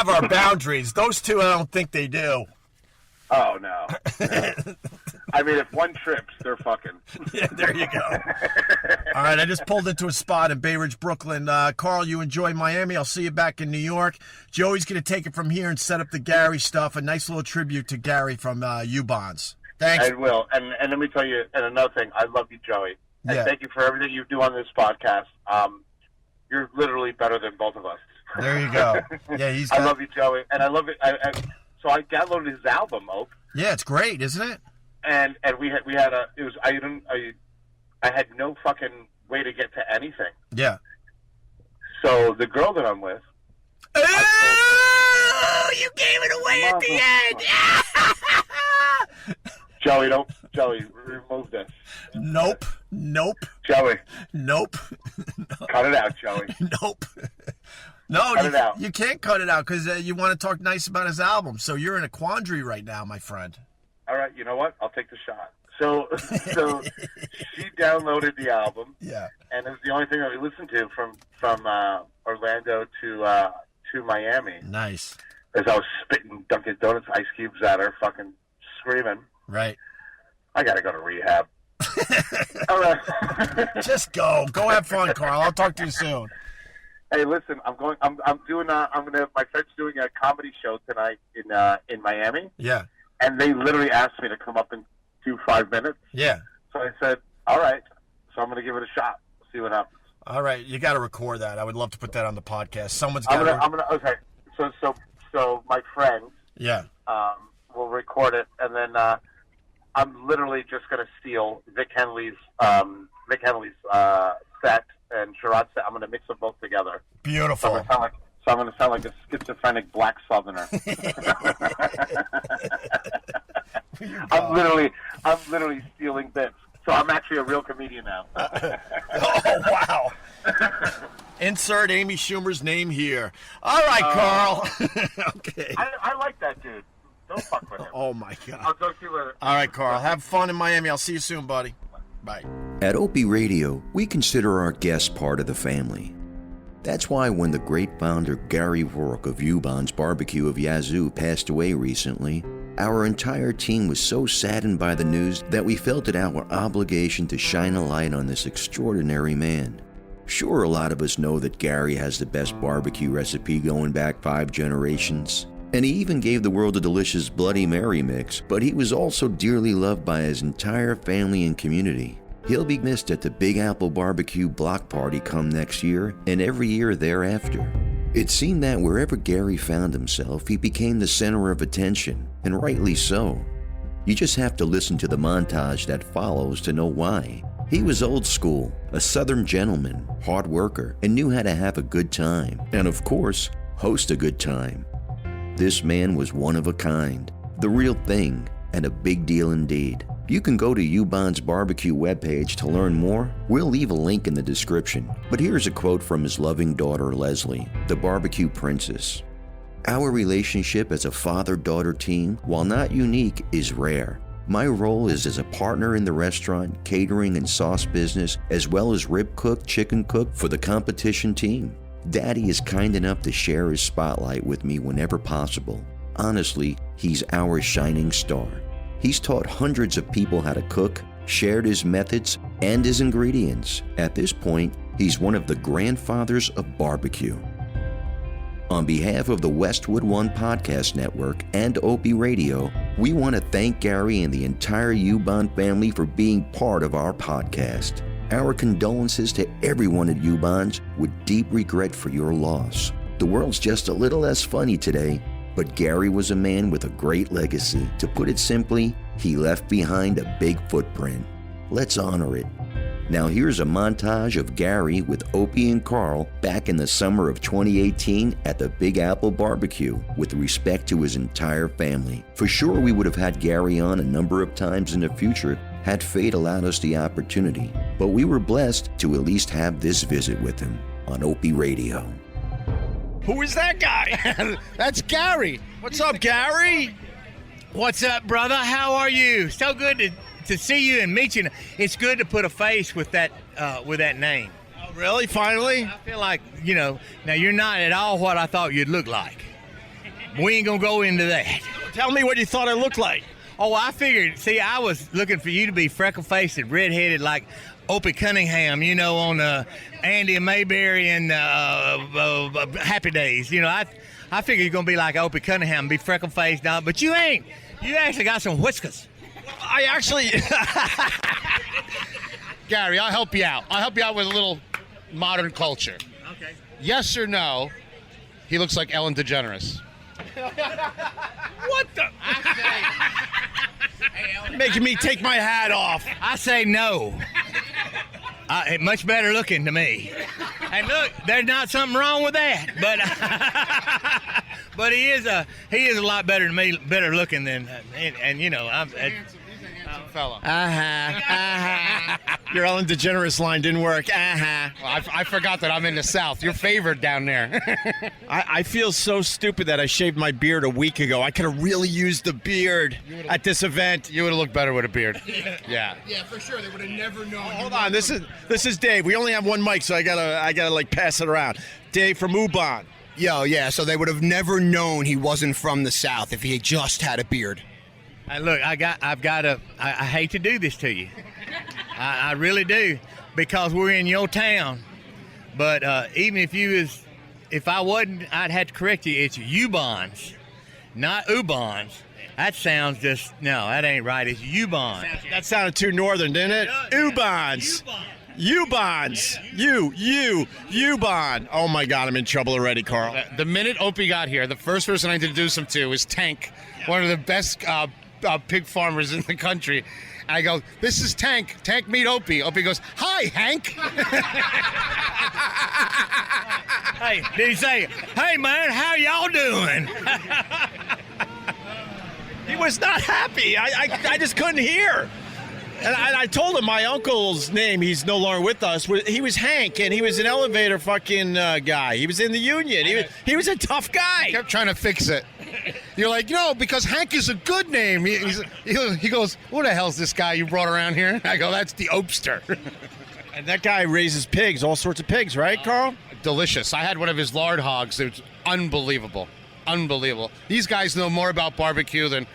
our boundaries. Those two, I don't think they do. Oh no. I mean, if one trips, they're fucking. Yeah, there you go. All right, I just pulled into a spot in Bay Ridge, Brooklyn. Carl, you enjoy Miami. I'll see you back in New York. Joey's going to take it from here and set up the Garry stuff. A nice little tribute to Garry from Ubon's. Thanks. I will. And let me tell you, and another thing, I love you, Joey. And thank you for everything you do on this podcast. You're literally better than both of us. There you go. Yeah, I love you, Joey. And I love it. So I downloaded his album, Ope. Yeah, it's great, isn't it? And we had I had no fucking way to get to anything. Yeah. So the girl that I'm with. Oh, you gave it away at the end. Joey, remove this. Nope. Joey. Nope. Cut it out, Joey. Nope. No, cut it out. You can't cut it out because you want to talk nice about his album. So you're in a quandary right now, my friend. All right, you know what? I'll take the shot. So she downloaded the album. Yeah. And it was the only thing that we listened to from Orlando to Miami. Nice. As I was spitting Dunkin' Donuts ice cubes at her, fucking screaming. Right. I gotta go to rehab. All right. Just go. Go have fun, Carl. I'll talk to you soon. Hey, listen, my friend's doing a comedy show tonight in Miami. Yeah. And they literally asked me to come up and do 5 minutes. Yeah. So I said, all right. So I'm going to give it a shot. See what happens. All right. You got to record that. I would love to put that on the podcast. Someone's got to. Okay. So my friend. Yeah. Will record it, and then I'm literally just going to steal Vic Henley's set and Sherrod's set. I'm going to mix them both together. Beautiful. So I'm going to sound like a schizophrenic black southerner. I'm literally stealing bits. So I'm actually a real comedian now. Oh, wow. Insert Amy Schumer's name here. All right, Carl. Okay. I like that dude. Don't fuck with him. Oh, my God. I'll talk to you later. All right, Carl. Have fun in Miami. I'll see you soon, buddy. Bye. At OpieRadio, we consider our guests part of the family. That's why when the great founder Garry Roark of Ubon's BBQ of Yazoo passed away recently, our entire team was so saddened by the news that we felt it our obligation to shine a light on this extraordinary man. Sure, a lot of us know that Garry has the best barbecue recipe going back 5 generations, and he even gave the world a delicious Bloody Mary mix, but he was also dearly loved by his entire family and community. He'll be missed at the Big Apple Barbecue Block Party come next year and every year thereafter. It seemed that wherever Garry found himself, he became the center of attention, and rightly so. You just have to listen to the montage that follows to know why. He was old school, a Southern gentleman, hard worker, and knew how to have a good time, and of course, host a good time. This man was one of a kind, the real thing, and a big deal indeed. You can go to Ubon's barbecue webpage to learn more. We'll leave a link in the description. But here's a quote from his loving daughter, Leslie, the barbecue princess. Our relationship as a father-daughter team, while not unique, is rare. My role is as a partner in the restaurant, catering, and sauce business, as well as rib cook, chicken cook for the competition team. Daddy is kind enough to share his spotlight with me whenever possible. Honestly, he's our shining star. He's taught hundreds of people how to cook, shared his methods and his ingredients. At this point, he's one of the grandfathers of barbecue. On behalf of the Westwood One Podcast Network and OpieRadio, we want to thank Garry and the entire Ubon family for being part of our podcast. Our condolences to everyone at Ubon's with deep regret for your loss. The world's just a little less funny today, but Garry was a man with a great legacy. To put it simply, he left behind a big footprint. Let's honor it. Now here's a montage of Garry with Opie and Carl back in the summer of 2018 at the Big Apple Barbecue with respect to his entire family. For sure we would have had Garry on a number of times in the future had fate allowed us the opportunity, but we were blessed to at least have this visit with him on OpieRadio. Who is that guy? That's Garry. What's up, Garry? What's up, brother? How are you? So good to see you and meet you. It's good to put a face with that name. Oh, really? Finally? I feel like, now you're not at all what I thought you'd look like. We ain't gonna go into that. Tell me what you thought I looked like. Oh, I figured, I was looking for you to be freckle-faced and red-headed like Opie Cunningham, on Andy and Mayberry and Happy Days. I figured you're going to be like Opie Cunningham, be freckle-faced, but you ain't. You actually got some whiskers. I actually... Garry, I'll help you out. I'll help you out with a little modern culture. Okay. Yes or no, he looks like Ellen DeGeneres. What the? Making me take my hat off. I say no. Much better looking to me. And look, there's not something wrong with that, but he is a lot better than me, better looking than, and I'm. He's a handsome fella. Your Ellen DeGeneres line didn't work. Well, I forgot that I'm in the South. You're favored down there. I feel so stupid that I shaved my beard a week ago. I could have really used the beard at this event. You would have looked better with a beard. Yeah. Yeah, for sure. They would have never known. Hold on, this is Dave. We only have one mic, so I gotta like pass it around. Dave from Ubon. Yo, yeah, so they would have never known he wasn't from the South if he had just had a beard. And look, I hate to do this to you. I really do, because we're in your town. But even if I wasn't, I'd have to correct you. It's Ubons, not Ubons. That sounds that ain't right. It's Ubon. That sounded too northern, didn't it? Ubons. Ubons. Ubon. Oh my God, I'm in trouble already, Carl. The minute Opie got here, the first person I introduced him to was Tank, one of the best pig farmers in the country. And I go, this is Tank. Tank, meet Opie. Opie goes, hi, Hank. Hey, did he say, hey, man, how y'all doing? He was not happy. I just couldn't hear. And I told him my uncle's name, he's no longer with us. He was Hank, and he was an elevator fucking guy. He was in the union. He was a tough guy. I kept trying to fix it. You're like, because Hank is a good name. He goes, what the hell's this guy you brought around here? I go, that's the Opester. And that guy raises pigs, all sorts of pigs, right, Carl? Delicious. I had one of his lard hogs. It was unbelievable. Unbelievable. These guys know more about barbecue than,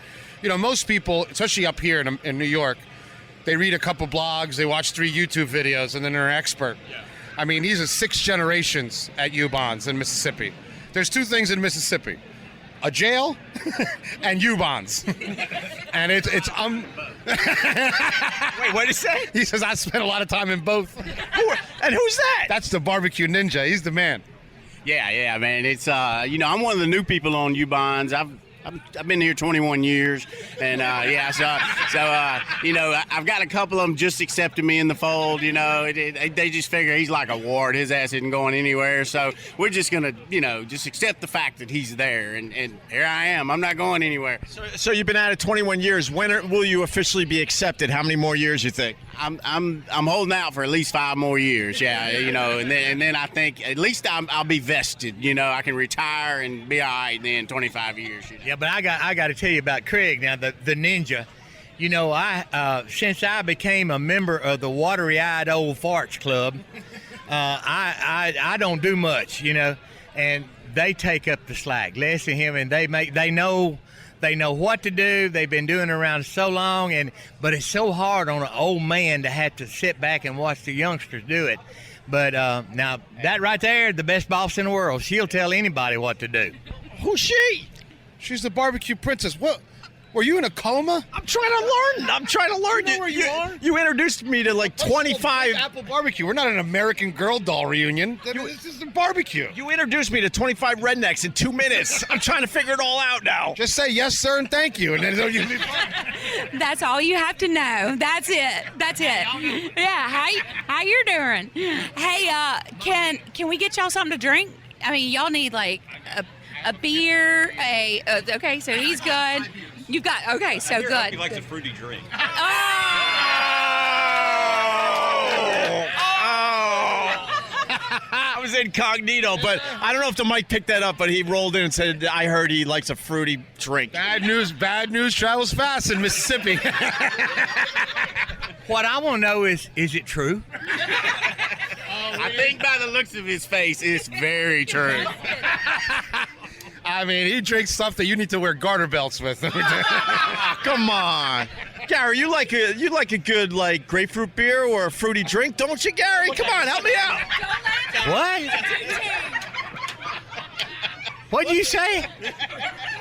most people, especially up here in New York. They read a couple blogs, they watch 3 YouTube videos, and then they're an expert. Yeah. I mean, these are 6 generations at Ubon's in Mississippi. There's 2 things in Mississippi: a jail and Ubon's. And it's Wait, what did he say? He says, I spent a lot of time in both. And who's that? That's the barbecue ninja. He's the man. Yeah, man. It's I'm one of the new people on Ubon's. I've been here 21 years, and I've got a couple of them just accepting me in the fold. They just figure he's like a ward. His ass isn't going anywhere, so we're just gonna, just accept the fact that he's there, and here I am. I'm not going anywhere. So you've been at it 21 years. When will you officially be accepted? How many more years you think? I'm holding out for at least 5 more years. Yeah, and then I think at least I'll be vested. I can retire and be all right. And then 25 years. Yeah, but I got to tell you about Craig now, the ninja. Since I became a member of the Watery-Eyed Old Farts Club, I don't do much, and they take up the slack. Leslie, him, and they know what to do. They've been doing it around so long, but it's so hard on an old man to have to sit back and watch the youngsters do it. But now that right there, the best boss in the world. She'll tell anybody what to do. Who's she? She's the barbecue princess. What? Were you in a coma? I'm trying to learn. You know where you are? You introduced me to like 25. Apple barbecue. We're not an American Girl doll reunion. This is a barbecue. You introduced me to 25 rednecks in 2 minutes. I'm trying to figure it all out now. Just say yes, sir, and thank you, and then you'll be fine. That's all you have to know. That's it. Yeah, how you're doing? Hey, can we get y'all something to drink? I mean, y'all need like a beer, okay, so he's good. You've got, okay, so good. He likes a fruity drink. I was incognito, but I don't know if the mic picked that up, but he rolled in and said, I heard he likes a fruity drink. Bad news travels fast in Mississippi. What I want to know is it true? I think by the looks of his face, it's very true. I mean, he drinks stuff that you need to wear garter belts with. Come on. Gary, you like a good like grapefruit beer or a fruity drink, don't you, Gary? Come on, help me out. What? What'd you say?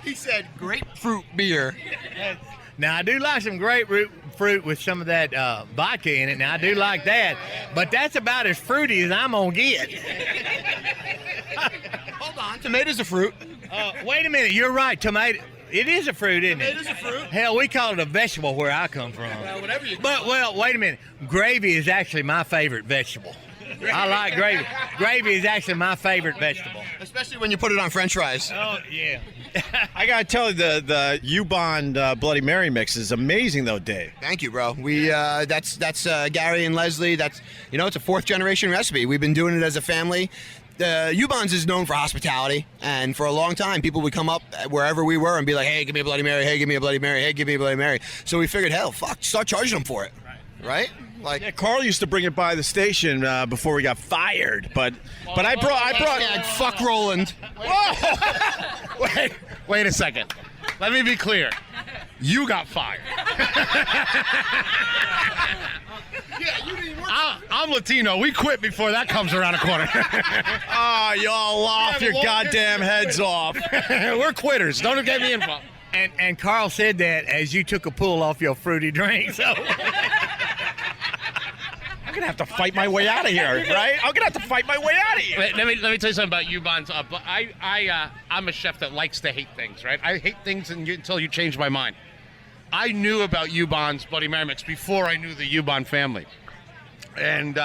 He said grapefruit beer. Now, I do like some grapefruit with some of that vodka in it. Now, I do like that. But that's about as fruity as I'm going to get. Hold on. Tomatoes are fruit. Wait a minute. You're right. Tomato. It is a fruit, isn't it? It is a fruit. Hell, we call it a vegetable where I come from. Well, whatever you But, well, wait a minute. Gravy is actually my favorite vegetable. I like gravy. Gravy is actually my favorite vegetable. Especially when you put it on French fries. Oh, yeah. I gotta tell you, the Ubon Bloody Mary mix is amazing, though, Dave. Thank you, bro. We that's Gary and Leslie. That's it's a 4th generation recipe. We've been doing it as a family. The Ubon's is known for hospitality, and for a long time, people would come up wherever we were and be like, "Hey, give me a Bloody Mary. Hey, give me a Bloody Mary. Hey, give me a Bloody Mary." So we figured, hell, fuck, start charging them for it, right? Like, Yeah, Carl used to bring it by the station before we got fired, but I brought. yeah, fuck Roland. Wait a second. Let me be clear. You got fired. I'm Latino. We quit before that comes around a corner. Oh, y'all laugh your goddamn heads off. We're quitters. Don't get me involved. And Carl said that as you took a pull off your fruity drink. So I'm gonna have to fight my way out of here, right? I'm gonna have to fight my way out of here. Let me tell you something about Ubon's. I'm a chef that likes to hate things, right? I hate things until you change my mind. I knew about Ubon's Bloody Mary mix before I knew the Ubon family, and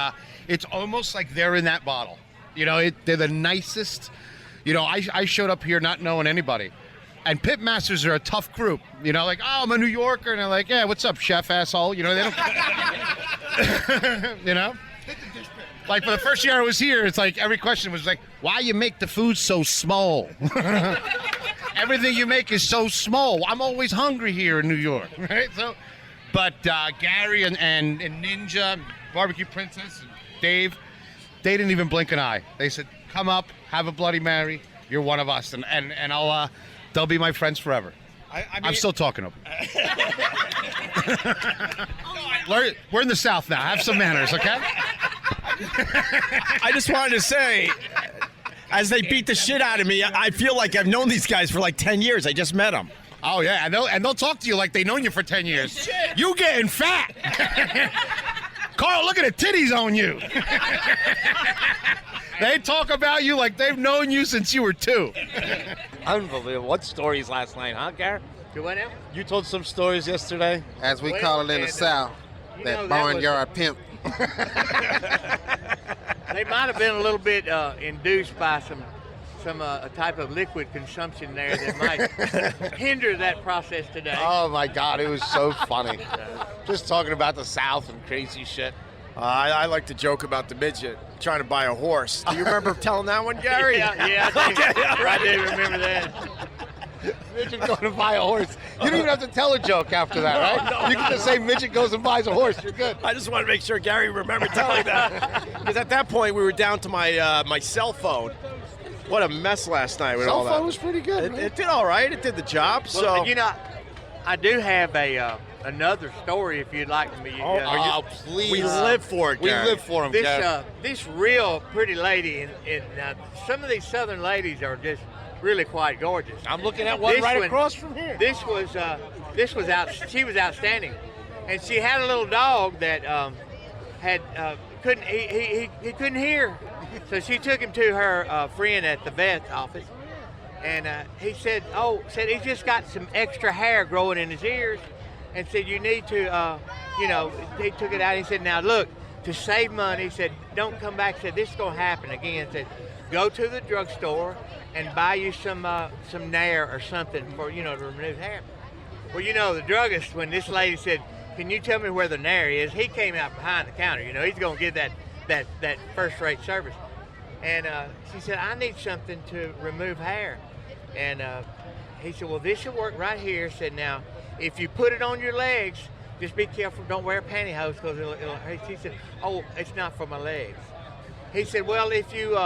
it's almost like they're in that bottle. They're the nicest. I showed up here not knowing anybody, and pit masters are a tough group. Like, oh, I'm a New Yorker, and they're like, yeah, what's up, chef asshole? They don't. Like for the first year I was here, it's like every question was like, why you make the food so small? Everything you make is so small. I'm always hungry here in New York, right? But Gary and Ninja, Barbecue Princess, and Dave, they didn't even blink an eye. They said, come up, have a Bloody Mary. You're one of us, and they'll be my friends forever. I'm still talking to them. We're in the South now. Have some manners, okay? I just wanted to say, as they beat the shit out of me, I feel like I've known these guys for like 10 years. I just met them. Oh, yeah, and they'll talk to you like they've known you for 10 years. You getting fat. Carl, look at the titties on you. They talk about you like they've known you since you were 2. Unbelievable. What stories last night, huh, Garrett? you what now? You told some stories yesterday, as we call it in the South, that barnyard pimp. They might have been a little bit induced by some type of liquid consumption there that might hinder that process today. Oh my God, it was so funny. Just talking about the South and crazy shit. I like to joke about the midget trying to buy a horse. Do you remember telling that one, Gary? Yeah, I do remember that. Midget going to buy a horse. You don't even have to tell a joke after that, right? No, you can just say midget goes and buys a horse. You're good. I just want to make sure Gary remembered telling that. Because at that point, we were down to my cell phone. What a mess last night with all that. Cell phone was pretty good. It did all right. It did the job. Well, I do have another story if you'd like me. Please. We live for it, Gary. We live for him, Gary. This real pretty lady, and some of these Southern ladies are just really quite gorgeous. I'm looking at one This right one- across from here. This was out. She was outstanding, and she had a little dog that had couldn't he couldn't hear, so she took him to her friend at the vet's office, and he said he just got some extra hair growing in his ears, and said you need to he took it out. And he said, now look, to save money, he said don't come back. He said this is gonna happen again. He said go to the drugstore and buy you some Nair or something for to remove hair. Well, the druggist, when this lady said, can you tell me where the Nair is, he came out behind the counter. He's going to get that first-rate service. And she said, I need something to remove hair. And he said, well, this should work right here. He said, now, if you put it on your legs, just be careful. Don't wear pantyhose because it'll hurt. She said, oh, it's not for my legs. He said, well, if you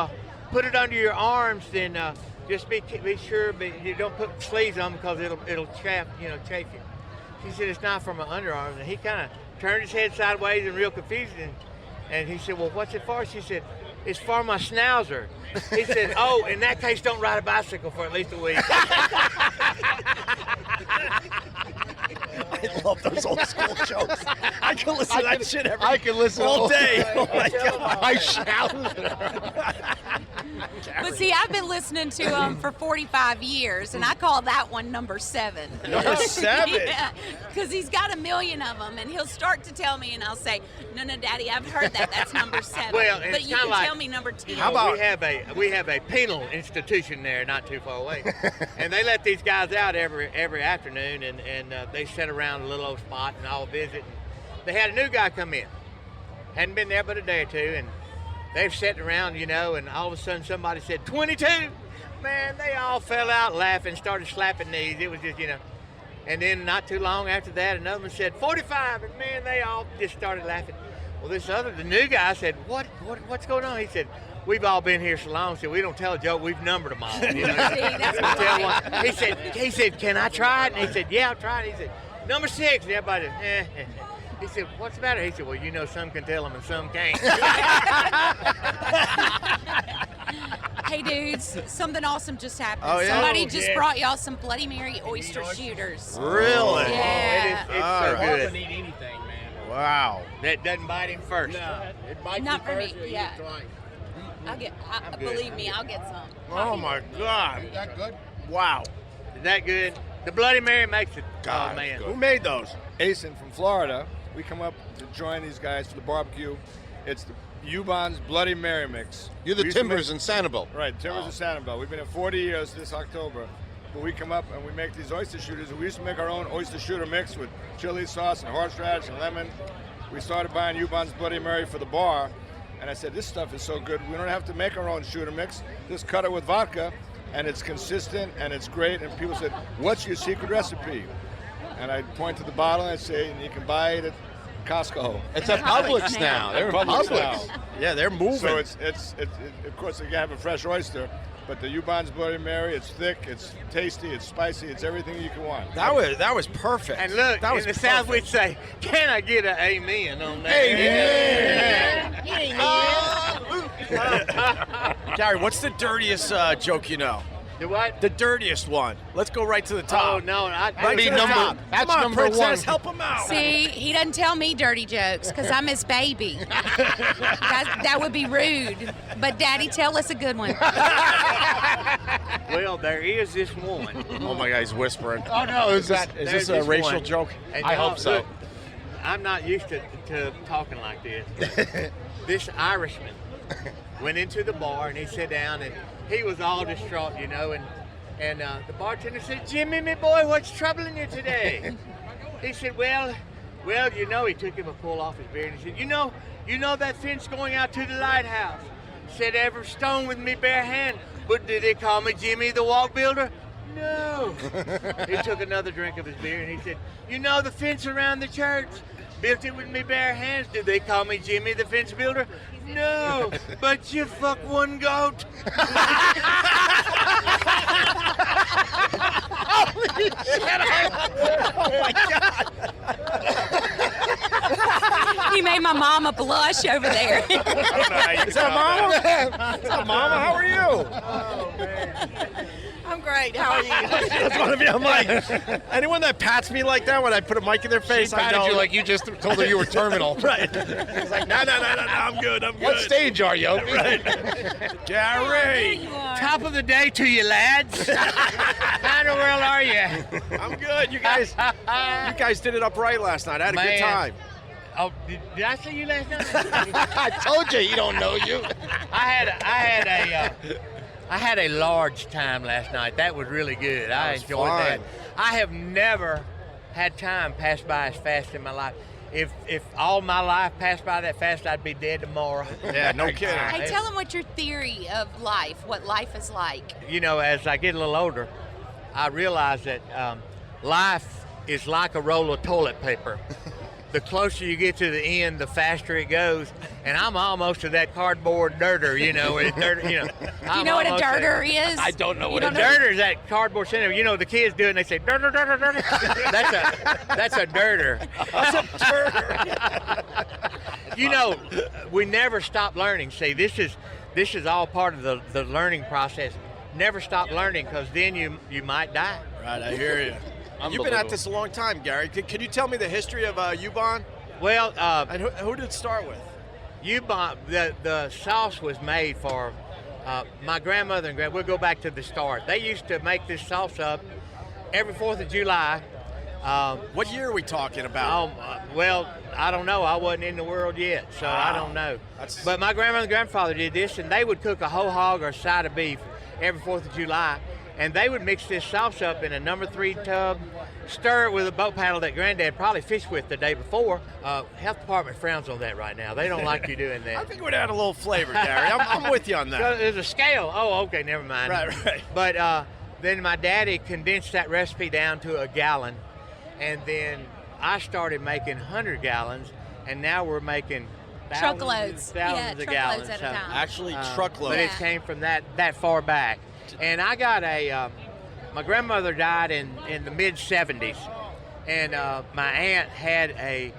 put it under your arms, then just be sure you don't put sleeves on because it'll chafe you. She said it's not for my underarms, and he kind of turned his head sideways and real confused, and he said, well, what's it for? She said, it's for my schnauzer. He said, oh, in that case, don't ride a bicycle for at least a week. I love those old school jokes. I can listen to that shit I can listen all day. Oh my God. I shout. But see, I've been listening to him for 45 years, and I call that one number 7. Number 7? Yeah, because he's got a million of them, and he'll start to tell me, and I'll say, no, Daddy, I've heard that. That's number 7. Well, but you can tell me number 10. How about we have a penal institution there, not too far away, and they let these guys out every afternoon, and they sit around a little old spot and all visit. They had a new guy come in, hadn't been there but a day or two, and they've sat around, and all of a sudden somebody said 22. Man, they all fell out laughing, started slapping knees. It was just, and then not too long after that, another one said 45, and man, they all just started laughing. Well, the new guy said, what's going on? He said, we've all been here so long, so we don't tell a joke. We've numbered them all. See, that's right. He said, can I try it? And he said, yeah, I'll try it. He said, number 6. And everybody said, He said, what's the matter? He said, well, some can tell them and some can't. Hey, dudes, something awesome just happened. Oh, yeah? Somebody Oh, just yeah. brought y'all some Bloody Mary oyster shooters. Really? Yeah. It's All so right. good. Eat anything, man. Wow. That doesn't bite him first. It bites Not you for me, first, you eat yeah. it twice. Believe me, I'll get some. Oh my God. Is that good? Wow. Is that good? The Bloody Mary makes it. God, Oh, man. who made those? Asen from Florida. We come up to join these guys for the barbecue. It's the Ubon's Bloody Mary mix. You're the We used to Timbers in Sanibel. Right, Timbers of Sanibel. We've been here 40 years this October. But we come up and we make these oyster shooters. And we used to make our own oyster shooter mix with chili sauce and horseradish and lemon. We started buying Ubon's Bloody Mary for the bar. And I said, this stuff is so good, we don't have to make our own shooter mix. Just cut it with vodka, and it's consistent, and it's great. And people said, what's your secret recipe? And I point to the bottle and I say, and you can buy it at Costco. It's at Publix now. They're in Publix. now. Yeah, they're moving. So it's of course you have a fresh oyster, but the Ubon's Bloody Mary, it's thick, it's tasty, it's spicy, it's everything you can want. that was perfect. And look, that was in the South we'd say, can I get an amen on that? Garry, what's the dirtiest joke you know? The what? The dirtiest one. Let's go right to the top. Oh, no. Right be to the number- top. that's Come on, number Princess, one. help him out. See, he doesn't tell me dirty jokes because I'm his baby. That would be rude. But Daddy, tell us a good one. Well, there is this one. Oh my God, he's whispering. Oh, no. Is this There's a this racial one. joke? And I hope so. look, I'm not used to talking like this. This Irishman went into the bar and he sat down and he was all distraught, and the bartender said, Jimmy, me boy, what's troubling you today? He said, well, he took him a pull off his beard and he said, you know that fence going out to the lighthouse? Said every stone with me bare hand, but did they call me Jimmy the Walk Builder? No. He took another drink of his beer and he said, you know the fence around the church? Built it with me bare hands. Did they call me Jimmy the Fence Builder? No, but you fuck one goat. He made my mama blush over there. Is that Mama? Is that Mama? How are you? great. How are you? I just want to be on mic. Anyone that pats me like that when I put a mic in their face, She I patted know. you like you just told her you were terminal. Right. He's like, no, I'm good. What stage are you, Opie? Right. Gary. Top of the day to you, lads. How in the world are you? I'm good. You guys did it upright last night. I had a good time. Oh, did I see you last night? I told you he don't know you. I had a large time last night. That was really good. I enjoyed that. I have never had time pass by as fast in my life. If all my life passed by that fast, I'd be dead tomorrow. Yeah, no kidding. Hey, tell them what your theory of life, what life is like. You know, as I get a little older, I realize that life is like a roll of toilet paper. The closer you get to the end, the faster it goes. And I'm almost to that cardboard dirter, you know. Do you know what a dirter is? I don't know what a dirter is. That cardboard center. You know, the kids do it and they say, dirter, dirter, dirter. That's a dirter. That's a dirter. You know, we never stop learning. See, this is all part of the learning process. Never stop learning, because then you might die. Right, I hear you. You've been at this a long time, Gary. Can you tell me the history of Ubon? Well, and who did it start with? Ubon, the sauce was made for my grandmother and we'll go back to the start. They used to make this sauce up every 4th of July. What year are we talking about? Well, I don't know. I wasn't in the world yet, so I don't know. But my grandmother and grandfather did this, and they would cook a whole hog or a side of beef every 4th of July. And they would mix this sauce up in a number 3 tub, stir it with a boat paddle that Granddad probably fished with the day before. Health department frowns on that right now. They don't like you doing that. I think it would add a little flavor, Gary. I'm with you on that. So there's a scale. Oh, okay, never mind. Right. But then my daddy condensed that recipe down to a gallon, and then I started making 100 gallons, and now we're making thousands of gallons at a time. Actually, truckloads. But it came from that far back. And I got my grandmother died in the mid-'70s, and my aunt had a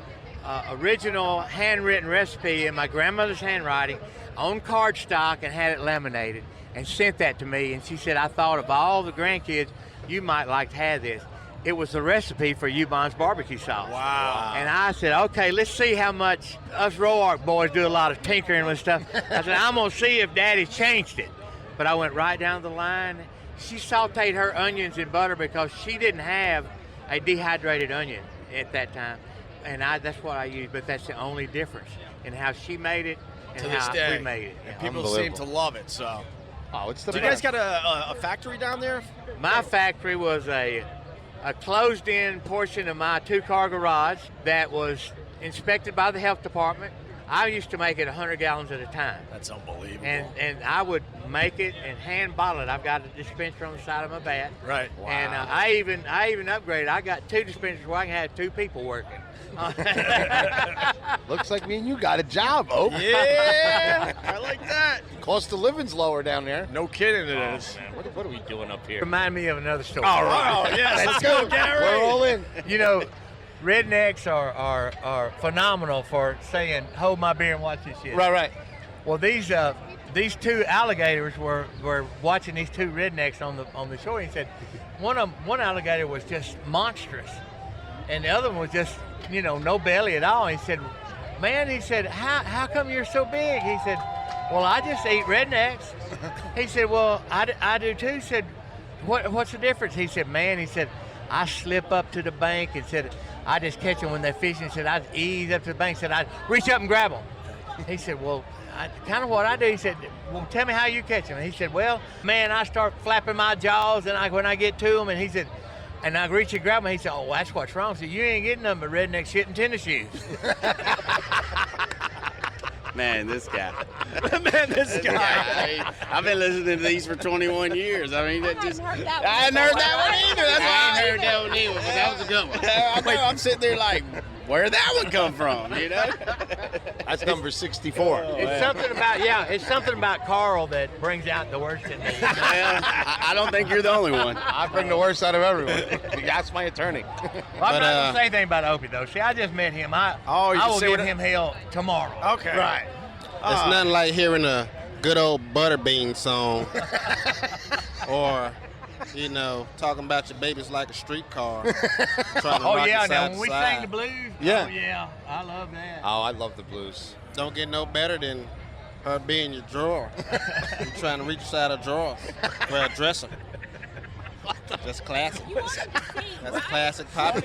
original handwritten recipe in my grandmother's handwriting on cardstock and had it laminated and sent that to me. And she said, I thought of all the grandkids, you might like to have this. It was the recipe for Ubon's barbecue sauce. Wow. And I said, okay, let's see how much us Roark boys do a lot of tinkering with stuff. I said, I'm going to see if Daddy changed it. But I went right down the line. She sauteed her onions in butter because she didn't have a dehydrated onion at that time. And that's what I used, but that's the only difference in how she made it and how we made it. And people seem to love it, so. Oh, it's the Do you guys got a factory down there? My factory was a closed-in portion of my 2-car garage that was inspected by the health department. I used to make it 100 gallons at a time. That's unbelievable. And I would make it and hand bottle it. I've got a dispenser on the side of my bat. Right. Wow. And I even upgraded. I got 2 dispensers where I can have 2 people working. Looks like me and you got a job, Opie. Yeah, I like that. Cost of living's lower down there. No kidding, it is. Man, what are we doing up here? Remind me of another story. All right. Oh, yes. Let's go, Gary. We're all in. You know, rednecks are phenomenal for saying, hold my beer and watch this shit. Right. Well, these 2 alligators were watching these 2 rednecks on the shore. He said one alligator was just monstrous, and the other one was just, no belly at all. He said, man, how come you're so big? He said, well, I just eat rednecks. He said, well, I do too. He said, what's the difference? He said, I slip up to the bank and said, I just catch them when they're fishing. He said, I'd ease up to the bank. He said, I'd reach up and grab them. He said, well, kind of what I do. He said, well, tell me how you catch them. And he said, well, man, I start flapping my jaws and when I get to them, and he said, and I reach and grab them. He said, oh, that's what's wrong. I said, you ain't getting nothing but redneck shit in tennis shoes. Man, this guy. I've been listening to these for 21 years. I mean, I hadn't heard that one. I hadn't heard that one either. That's why I ain't heard that one either, but that was a good one. I know, I'm sitting there like, where'd that one come from, That's number 64. It's something about Carl that brings out the worst in me. Well, I don't think you're the only one. I bring the worst out of everyone. That's my attorney. Well, I'm not going to say anything about Opie, though. See, I just met him. I will give him hell tomorrow. Okay. Right. It's nothing like hearing a good old Butterbean song or You know, talking about your baby's like a streetcar. Oh, yeah, now when we sang the blues, Yeah. oh, yeah, I love that. Oh, I love the blues. Don't get no better than her being your drawer. You're trying to reach inside a drawer for a dresser. That's classic. That's classic, Poppy.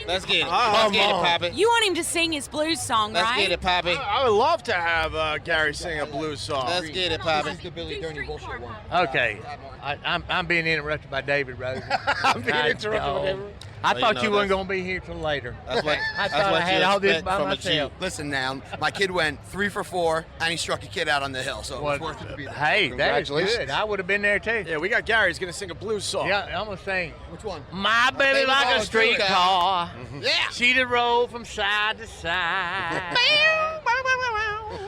Let's get it. Let's get it, Poppy. You want him to sing his blues song, Let's right? get it, Poppy. I would love to have Gary sing a blues song. Let's get it, Poppy. The Billy Dirty bullshit one. Okay, I'm being interrupted by David Rosen. I'm being interrupted by David. I Well, thought you you know, weren't that's- going to be here till later. That's what, I that's thought what I had you all this expect by from a myself. Jeep. Listen now, my kid went 3 for 4, and he struck a kid out on the hill, so it was worth it to be there. Hey, that is Congratulations. good. I would have been there too. Yeah, we got Gary's going to sing a blues song. Yeah, I'm going to sing. Which one? My baby like a streetcar. Yeah. She'd roll from side to side.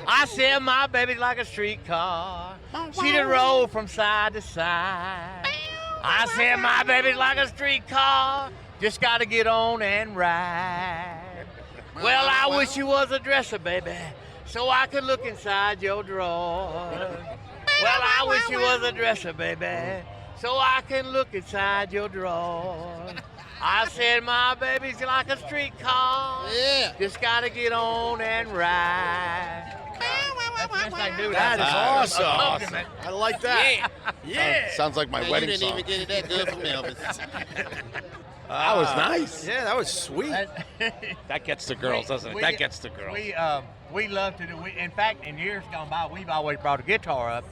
I said my baby's like a streetcar. She'd roll from side to side. I said my baby's like a streetcar. Just gotta get on and ride. Well, I wish you was a dresser, baby, so I could look inside your drawer. Well, I wish you was a dresser, baby, so I can look inside your drawer. I said my baby's like a streetcar. Yeah. Just gotta get on and ride. That's the best I can do. That is awesome. Awesome. I like that. Yeah. Sounds like my Man, wedding you didn't song. even get it that good from Elvis. That was nice. Yeah, that was sweet. That gets the girls, doesn't it? That gets the girls. We love to do. In fact, in years gone by, we've always brought a guitar up,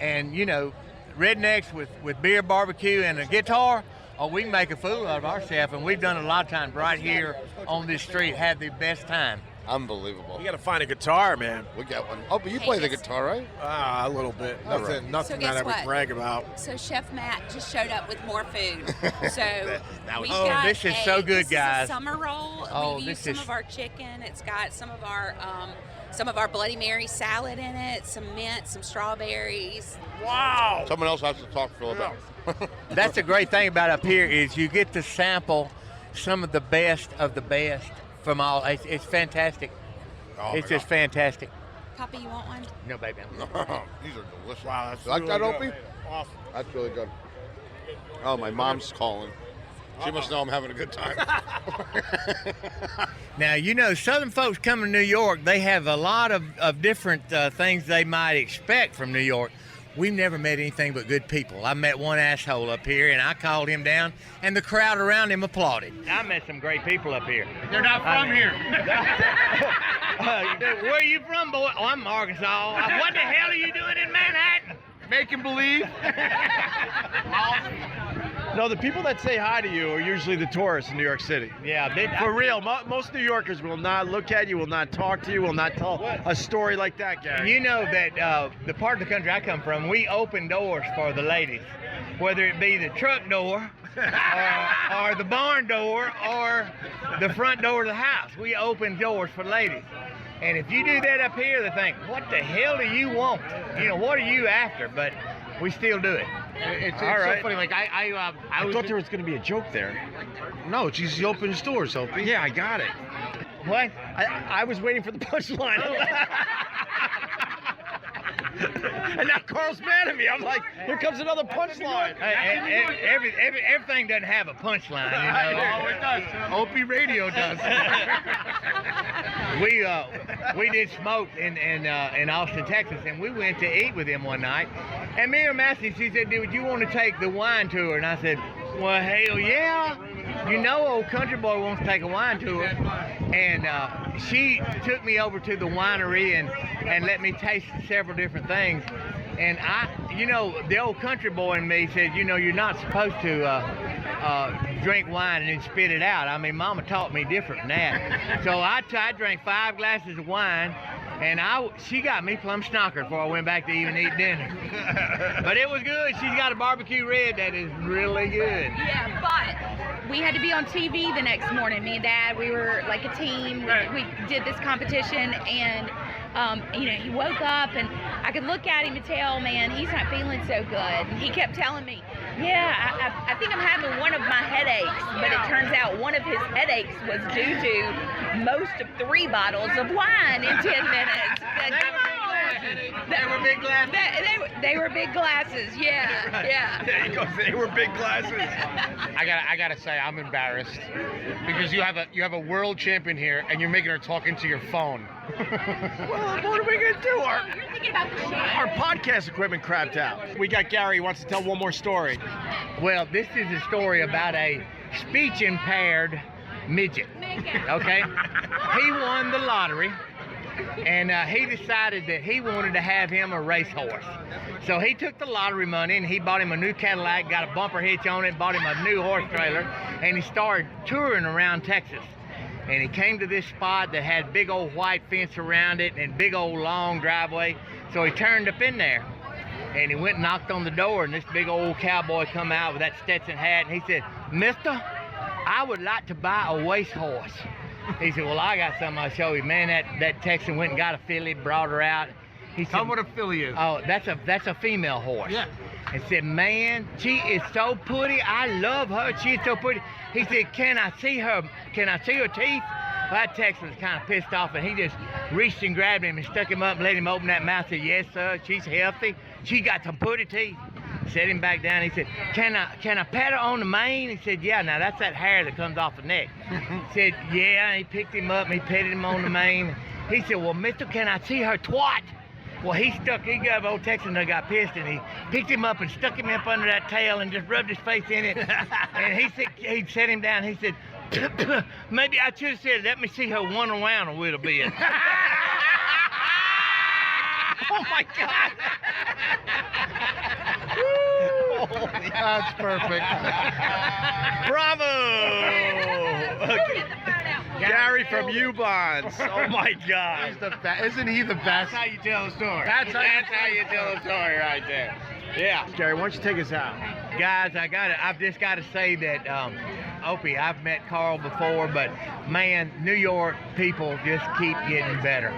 and you know, rednecks with beer, barbecue, and a guitar. Oh, we can make a fool out of ourselves, and we've done it a lot of times right here on this street. Had the best time. Unbelievable. You got to find a guitar, man. We got one. Oh, but you play the guitar, right? A little bit. Nothing So that guess I would what? brag about. So Chef Matt just showed up with more food. So we've Oh, got this is so good, this guys. Is a summer roll. Oh, We've used this some is- of our chicken. It's got some of our Bloody Mary salad in it, some mint, some strawberries. Wow. Someone else has to talk to Phil about. That's the great thing about up here is you get to sample some of the best from all. It's fantastic. Oh, It's just fantastic. Poppy, you want one? No, baby. These are delicious. Wow, that's You like that, really Opie? good. Awesome. That's really good. Oh, my mom's calling. She must know I'm having a good time. Now, you know, Southern folks coming to New York, they have a lot of different things they might expect from New York. We've never met anything but good people. I met one asshole up here, and I called him down, and the crowd around him applauded. I met some great people up here. They're not from here. Where are you from, boy? Oh, I'm from Arkansas. What the hell are you doing in Manhattan? Making believe. No, the people that say hi to you are usually the tourists in New York City. Yeah, For real, most New Yorkers will not look at you, will not talk to you, will not tell a story like that, Gary. You know that the part of the country I come from, we open doors for the ladies, whether it be the truck door or the barn door or the front door of the house. We open doors for ladies. And if you do that up here, they think, what the hell do you want? You know, what are you after? But we still do it. It's All right. so funny. Like I thought there was going to be a joke there. No, she's opens doors, Opie. Yeah, I got it. What? I was waiting for the punchline. And now Carl's mad at me. I'm like, here comes another punchline. Everything doesn't have a punchline, you know. Oh, it does. OpieRadio does. We did smoke in Austin, Texas, and we went to eat with him one night. And Mary Massey, she said, "Dude, you want to take the wine tour?" And I said, "Well, hell yeah. You know, old country boy wants to take a wine tour." And she took me over to the winery and let me taste several different things. And you know, the old country boy in me said, you know, you're not supposed to drink wine and then spit it out. I mean, Mama taught me different than that. So I drank 5 glasses of wine, and she got me plumb snockered before I went back to even eat dinner. But it was good. She's got a barbecue red that is really good. Yeah, but we had to be on TV the next morning. Me and Dad, we were like a team. We did this competition, and you know, he woke up, and I could look at him and tell, man, he's not feeling so good. And he kept telling me, yeah, I think I'm having one of my headaches. But it turns out one of his headaches was due to most of 3 bottles of wine in 10 minutes. They were big glasses. They were big glasses. Yeah. There you go. They were big glasses. I gotta say, I'm embarrassed because you have a world champion here, and you're making her talk into your phone. Well, what are we gonna do? Our podcast equipment crapped out. We got Garry wants to tell one more story. Well, this is a story about a speech-impaired midget, okay? He won the lottery, and he decided that he wanted to have him a racehorse. So he took the lottery money, and he bought him a new Cadillac, got a bumper hitch on it, bought him a new horse trailer, and he started touring around Texas. And he came to this spot that had big old white fence around it and big old long driveway. So he turned up in there, and he went and knocked on the door, and this big old cowboy come out with that Stetson hat, and he said, "Mister, I would like to buy a racehorse." He said, "Well, I got something I'll show you." Man, that Texan went and got a filly, brought her out. He Tell said, me what a filly is. "Oh, that's a female horse." Yeah. And said, "Man, she is so pretty. I love her. She's so pretty." He said, Can I see her teeth?" Well, that Texan was kind of pissed off, and he just reached and grabbed him and stuck him up and let him open that mouth. Said, "Yes, sir, she's healthy. She got some pretty teeth." Set him back down. He said, Can I pat her on the mane?" He said, "Yeah, now that's that hair that comes off the neck." He said, "Yeah." And he picked him up and he patted him on the mane. He said, "Well, mister, can I see her twat?" Well, he got old Texan that got pissed, and he picked him up and stuck him up under that tail and just rubbed his face in it. And he said, he'd set him down. He said, "Maybe I should have said, let me see her run around a little bit." Oh my God! That's perfect. Bravo! Garry from Ubon's. Oh my God! He's isn't he the best? That's how you tell a story. That's how you tell a story right there. Yeah. Garry, why don't you take us out? Guys, I've just got to say that, Opie, I've met Carl before, but man, New York people just keep getting better.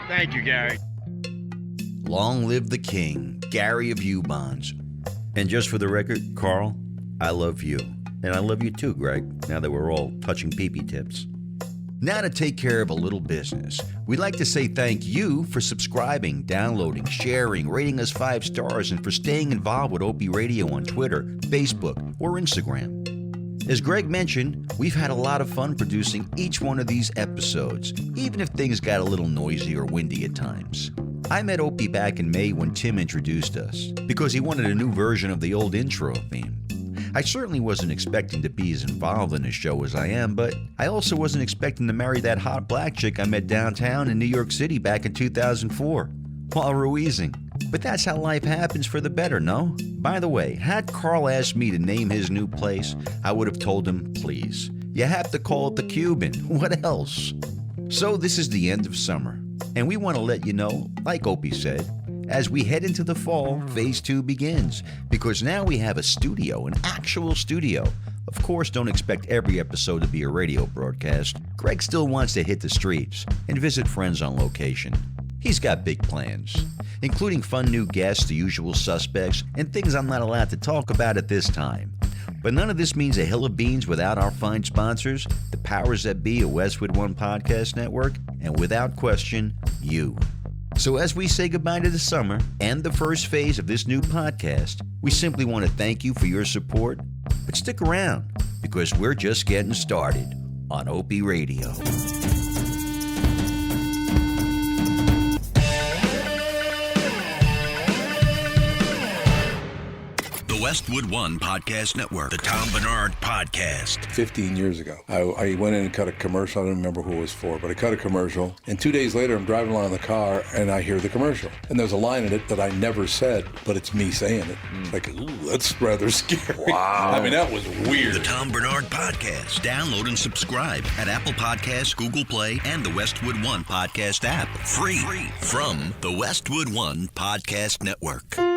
Thank you, Garry. Long live the king, Garry of Ubon's. And just for the record, Carl, I love you. And I love you too, Greg, now that we're all touching pee-pee tips. Now to take care of a little business. We'd like to say thank you for subscribing, downloading, sharing, rating us 5 stars, and for staying involved with OpieRadio on Twitter, Facebook, or Instagram. As Greg mentioned, we've had a lot of fun producing each one of these episodes, even if things got a little noisy or windy at times. I met Opie back in May when Tim introduced us, because he wanted a new version of the old intro theme. I certainly wasn't expecting to be as involved in the show as I am, but I also wasn't expecting to marry that hot black chick I met downtown in New York City back in 2004, while Ruizing. But that's how life happens for the better, no? By the way, had Carl asked me to name his new place, I would have told him, please. You have to call it the Cuban. What else? So this is the end of summer, and we want to let you know, like Opie said, as we head into the fall, Phase 2 begins, because now we have a studio, an actual studio. Of course, don't expect every episode to be a radio broadcast. Greg still wants to hit the streets and visit friends on location. He's got big plans, including fun new guests, the usual suspects, and things I'm not allowed to talk about at this time. But none of this means a hill of beans without our fine sponsors, the powers that be of Westwood One Podcast Network, and without question, you. So as we say goodbye to the summer and the first phase of this new podcast, we simply want to thank you for your support. But stick around, because we're just getting started on OpieRadio. Westwood One Podcast Network, the Tom Bernard Podcast. 15 years ago, I went in and cut a commercial. I don't remember who it was for, but I cut a commercial. And 2 days later, I'm driving along in the car, and I hear the commercial. And there's a line in it that I never said, but it's me saying it. Like, ooh, that's rather scary. Wow. I mean, that was weird. The Tom Bernard Podcast. Download and subscribe at Apple Podcasts, Google Play, and the Westwood One Podcast app. Free from the Westwood One Podcast Network.